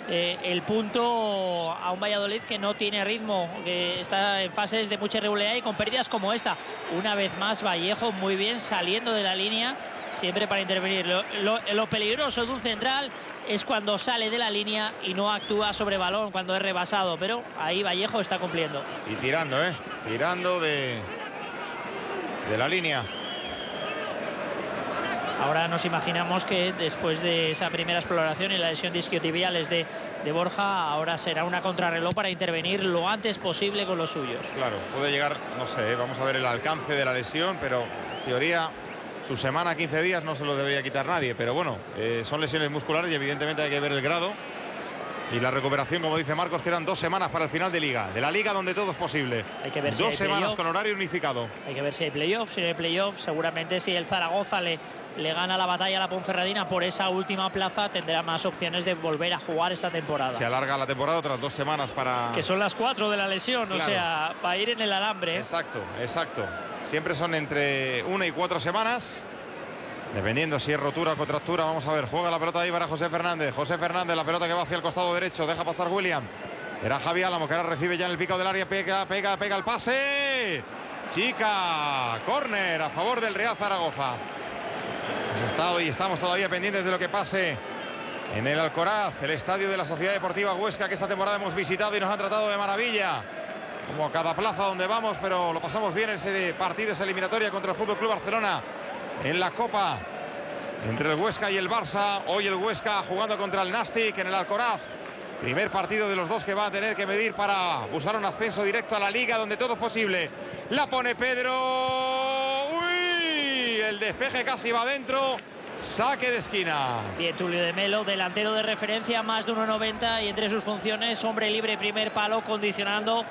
el punto a un Valladolid que no tiene ritmo, que está en fases de mucha irregularidad y con pérdidas como esta. Una vez más Vallejo muy bien saliendo de la línea, siempre para intervenir. Lo peligroso de un central es cuando sale de la línea y no actúa sobre balón, cuando es rebasado, pero ahí Vallejo está cumpliendo. Y tirando, tirando de la línea. Ahora nos imaginamos que después de esa primera exploración y la lesión de isquiotibiales de Borja, ahora será una contrarreloj para intervenir lo antes posible con los suyos. Claro, puede llegar, no sé, vamos a ver el alcance de la lesión, pero en teoría su semana, 15 días, no se lo debería quitar nadie. Pero bueno, son lesiones musculares y evidentemente hay que ver el grado. Y la recuperación, como dice Marcos, quedan 2 semanas para el final de Liga. De la Liga donde todo es posible. Hay que ver si 2 semanas con horario unificado. Hay que ver si hay playoffs. Si no hay playoffs, seguramente si el Zaragoza le gana la batalla a la Ponferradina por esa última plaza, tendrá más opciones de volver a jugar esta temporada. Se alarga la temporada otras 2 semanas para... Que son las 4 de la lesión, claro. O sea, para ir en el alambre. Exacto. Siempre son entre 1 y 4 semanas. Dependiendo si es rotura o contractura. Vamos a ver, juega la pelota ahí para José Fernández. José Fernández, la pelota que va hacia el costado derecho. Deja pasar William. Era Javi Álamo, que ahora recibe ya en el pico del área. Pega el pase. Chica. Córner a favor del Real Zaragoza. Hemos estado y estamos todavía pendientes de lo que pase en el Alcoraz, el estadio de la Sociedad Deportiva Huesca, que esta temporada hemos visitado y nos han tratado de maravilla. Como a cada plaza donde vamos, pero lo pasamos bien ese partido, esa eliminatoria contra el FC Barcelona en la Copa entre el Huesca y el Barça. Hoy el Huesca jugando contra el Nastic en el Alcoraz. Primer partido de los dos que va a tener que medir para buscar un ascenso directo a la Liga, donde todo es posible. La pone Pedro. ¡Uy! El despeje casi va adentro. Saque de esquina. Bien, Tulio de Melo, delantero de referencia, más de 1,90 y entre sus funciones, hombre libre, primer palo, condicionando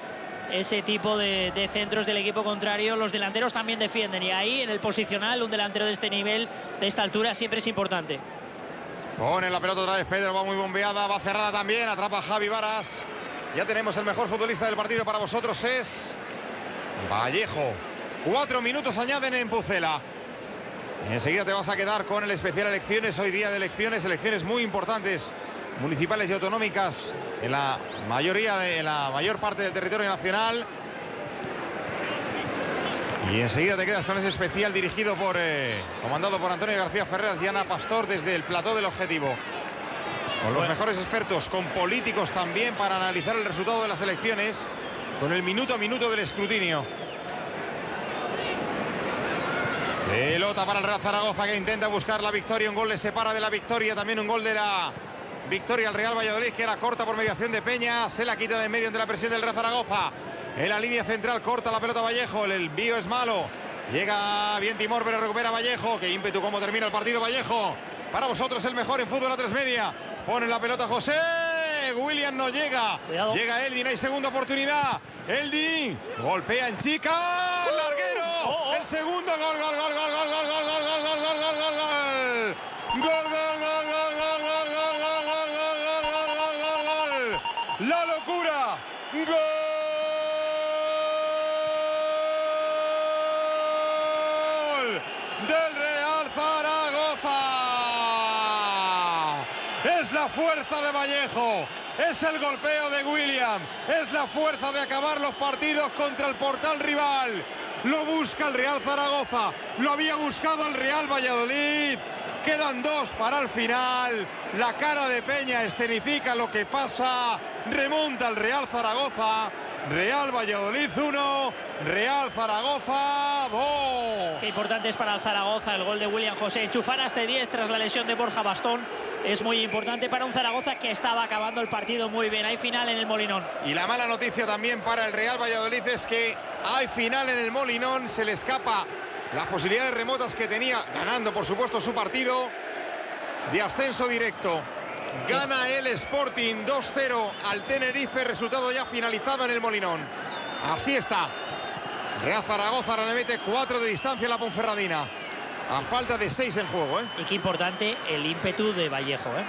ese tipo de centros del equipo contrario. Los delanteros también defienden y ahí en el posicional un delantero de este nivel, de esta altura, siempre es importante. Pone la pelota otra vez Pedro, va muy bombeada, va cerrada también, atrapa a Javi Varas. Ya tenemos el mejor futbolista del partido para vosotros, es Vallejo. 4 minutos añaden en Pucela. Enseguida te vas a quedar con el especial elecciones, hoy día de elecciones, elecciones muy importantes, municipales y autonómicas en la mayor parte del territorio nacional. Y enseguida te quedas con ese especial dirigido comandado por Antonio García Ferreras y Ana Pastor desde el plató del Objetivo. Con los mejores expertos, con políticos también para analizar el resultado de las elecciones, con el minuto a minuto del escrutinio. Pelota para el Real Zaragoza que intenta buscar la victoria. Un gol le separa de la victoria. También un gol de la victoria al Real Valladolid, que era corta por mediación de Peña. Se la quita de en medio ante la presión del Real Zaragoza. En la línea central corta la pelota Vallejo. El envío es malo. Llega bien Timor, pero recupera Vallejo. Qué ímpetu, cómo termina el partido Vallejo. Para vosotros el mejor en fútbol a 3 media. Pone la pelota José. William no llega. Cuidado. Llega Eldin, hay segunda oportunidad. Eldin golpea en chica. Larguero. El segundo gol, gol, gol, gol, gol, gol, gol, gol, gol, gol, gol, gol, gol. Gol, gol, gol, gol, gol, gol, gol, gol, gol, gol, gol, gol, gol. La locura. Gol del Real Zaragoza. Es la fuerza de Vallejo. Es el golpeo de William. Es la fuerza de acabar los partidos contra el portal rival. Lo busca el Real Zaragoza. Lo había buscado el Real Valladolid. Quedan 2 para el final. La cara de Peña escenifica lo que pasa. Remonta el Real Zaragoza. Real Valladolid 1, Real Zaragoza 2. Qué importante es para el Zaragoza el gol de William José. Enchufar hasta 10 tras la lesión de Borja Bastón es muy importante para un Zaragoza que estaba acabando el partido muy bien. Hay final en el Molinón. Y la mala noticia también para el Real Valladolid es que hay final en el Molinón. Se le escapa las posibilidades remotas que tenía, ganando por supuesto su partido, de ascenso directo. Gana el Sporting 2-0 al Tenerife, resultado ya finalizado en el Molinón. Así está. Real Zaragoza ahora le mete 4 de distancia a la Ponferradina. A falta de 6 en juego, ¿eh? Y qué importante el ímpetu de Vallejo, ¿eh?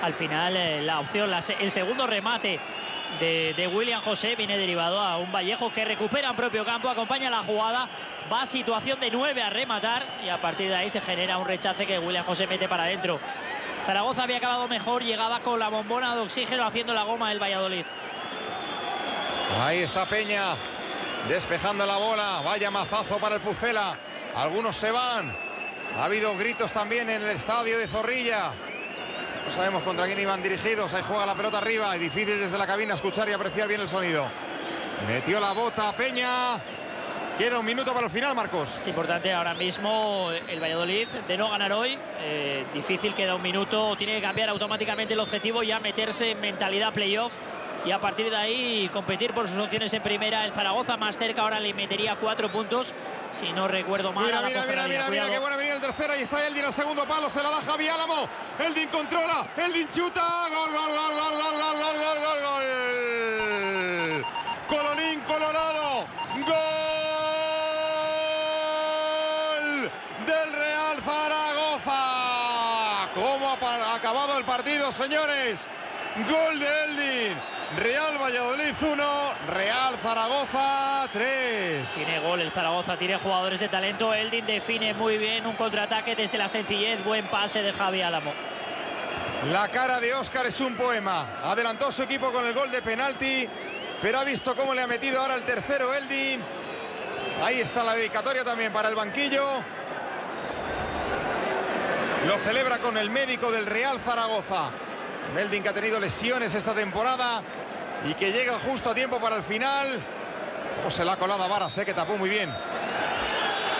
Al final la opción, el segundo remate de William José viene derivado a un Vallejo que recupera en propio campo, acompaña la jugada, va a situación de 9 a rematar y a partir de ahí se genera un rechace que William José mete para adentro. Zaragoza había acabado mejor, llegaba con la bombona de oxígeno haciendo la goma el Valladolid. Ahí está Peña despejando la bola. Vaya mazazo para el Pucela. Algunos se van. Ha habido gritos también en el estadio de Zorrilla. No sabemos contra quién iban dirigidos. Ahí juega la pelota arriba. Es difícil desde la cabina escuchar y apreciar bien el sonido. Metió la bota Peña. Queda un minuto para el final, Marcos. Es importante ahora mismo el Valladolid de no ganar hoy. Difícil, queda un minuto. Tiene que cambiar automáticamente el objetivo y ya meterse en mentalidad playoff. Y a partir de ahí competir por sus opciones en primera. El Zaragoza más cerca, ahora le metería 4 puntos. Si no recuerdo mal. Mira, qué buena venía el tercero. Ahí está Eldin al segundo palo. Se la da Javi Álamo. Eldin controla. Eldin chuta. Gol, gol, gol, gol, gol, gol, gol, gol, gol, gol. Colorín colorado. Gol del Real Zaragoza. ¿Cómo ha acabado el partido, señores? Gol de Eldin. Real Valladolid 1, Real Zaragoza 3. Tiene gol el Zaragoza, tiene jugadores de talento. Eldin define muy bien un contraataque desde la sencillez. Buen pase de Javi Álamo. La cara de Óscar es un poema. Adelantó su equipo con el gol de penalti, pero ha visto cómo le ha metido ahora el tercero Eldin. Ahí está la dedicatoria también para el banquillo. Lo celebra con el médico del Real Zaragoza. Eldin, que ha tenido lesiones esta temporada y que llega justo a tiempo para el final. Cómo se la ha colado a Varas, que tapó muy bien.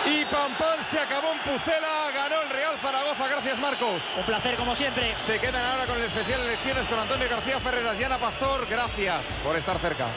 Y pam pam, se acabó en Pucela. Ganó Ganó el Real Zaragoza, gracias Marcos. Un placer como siempre. Se quedan ahora con el especial Elecciones con Antonio García Ferreras y Ana Pastor. Gracias por estar cerca.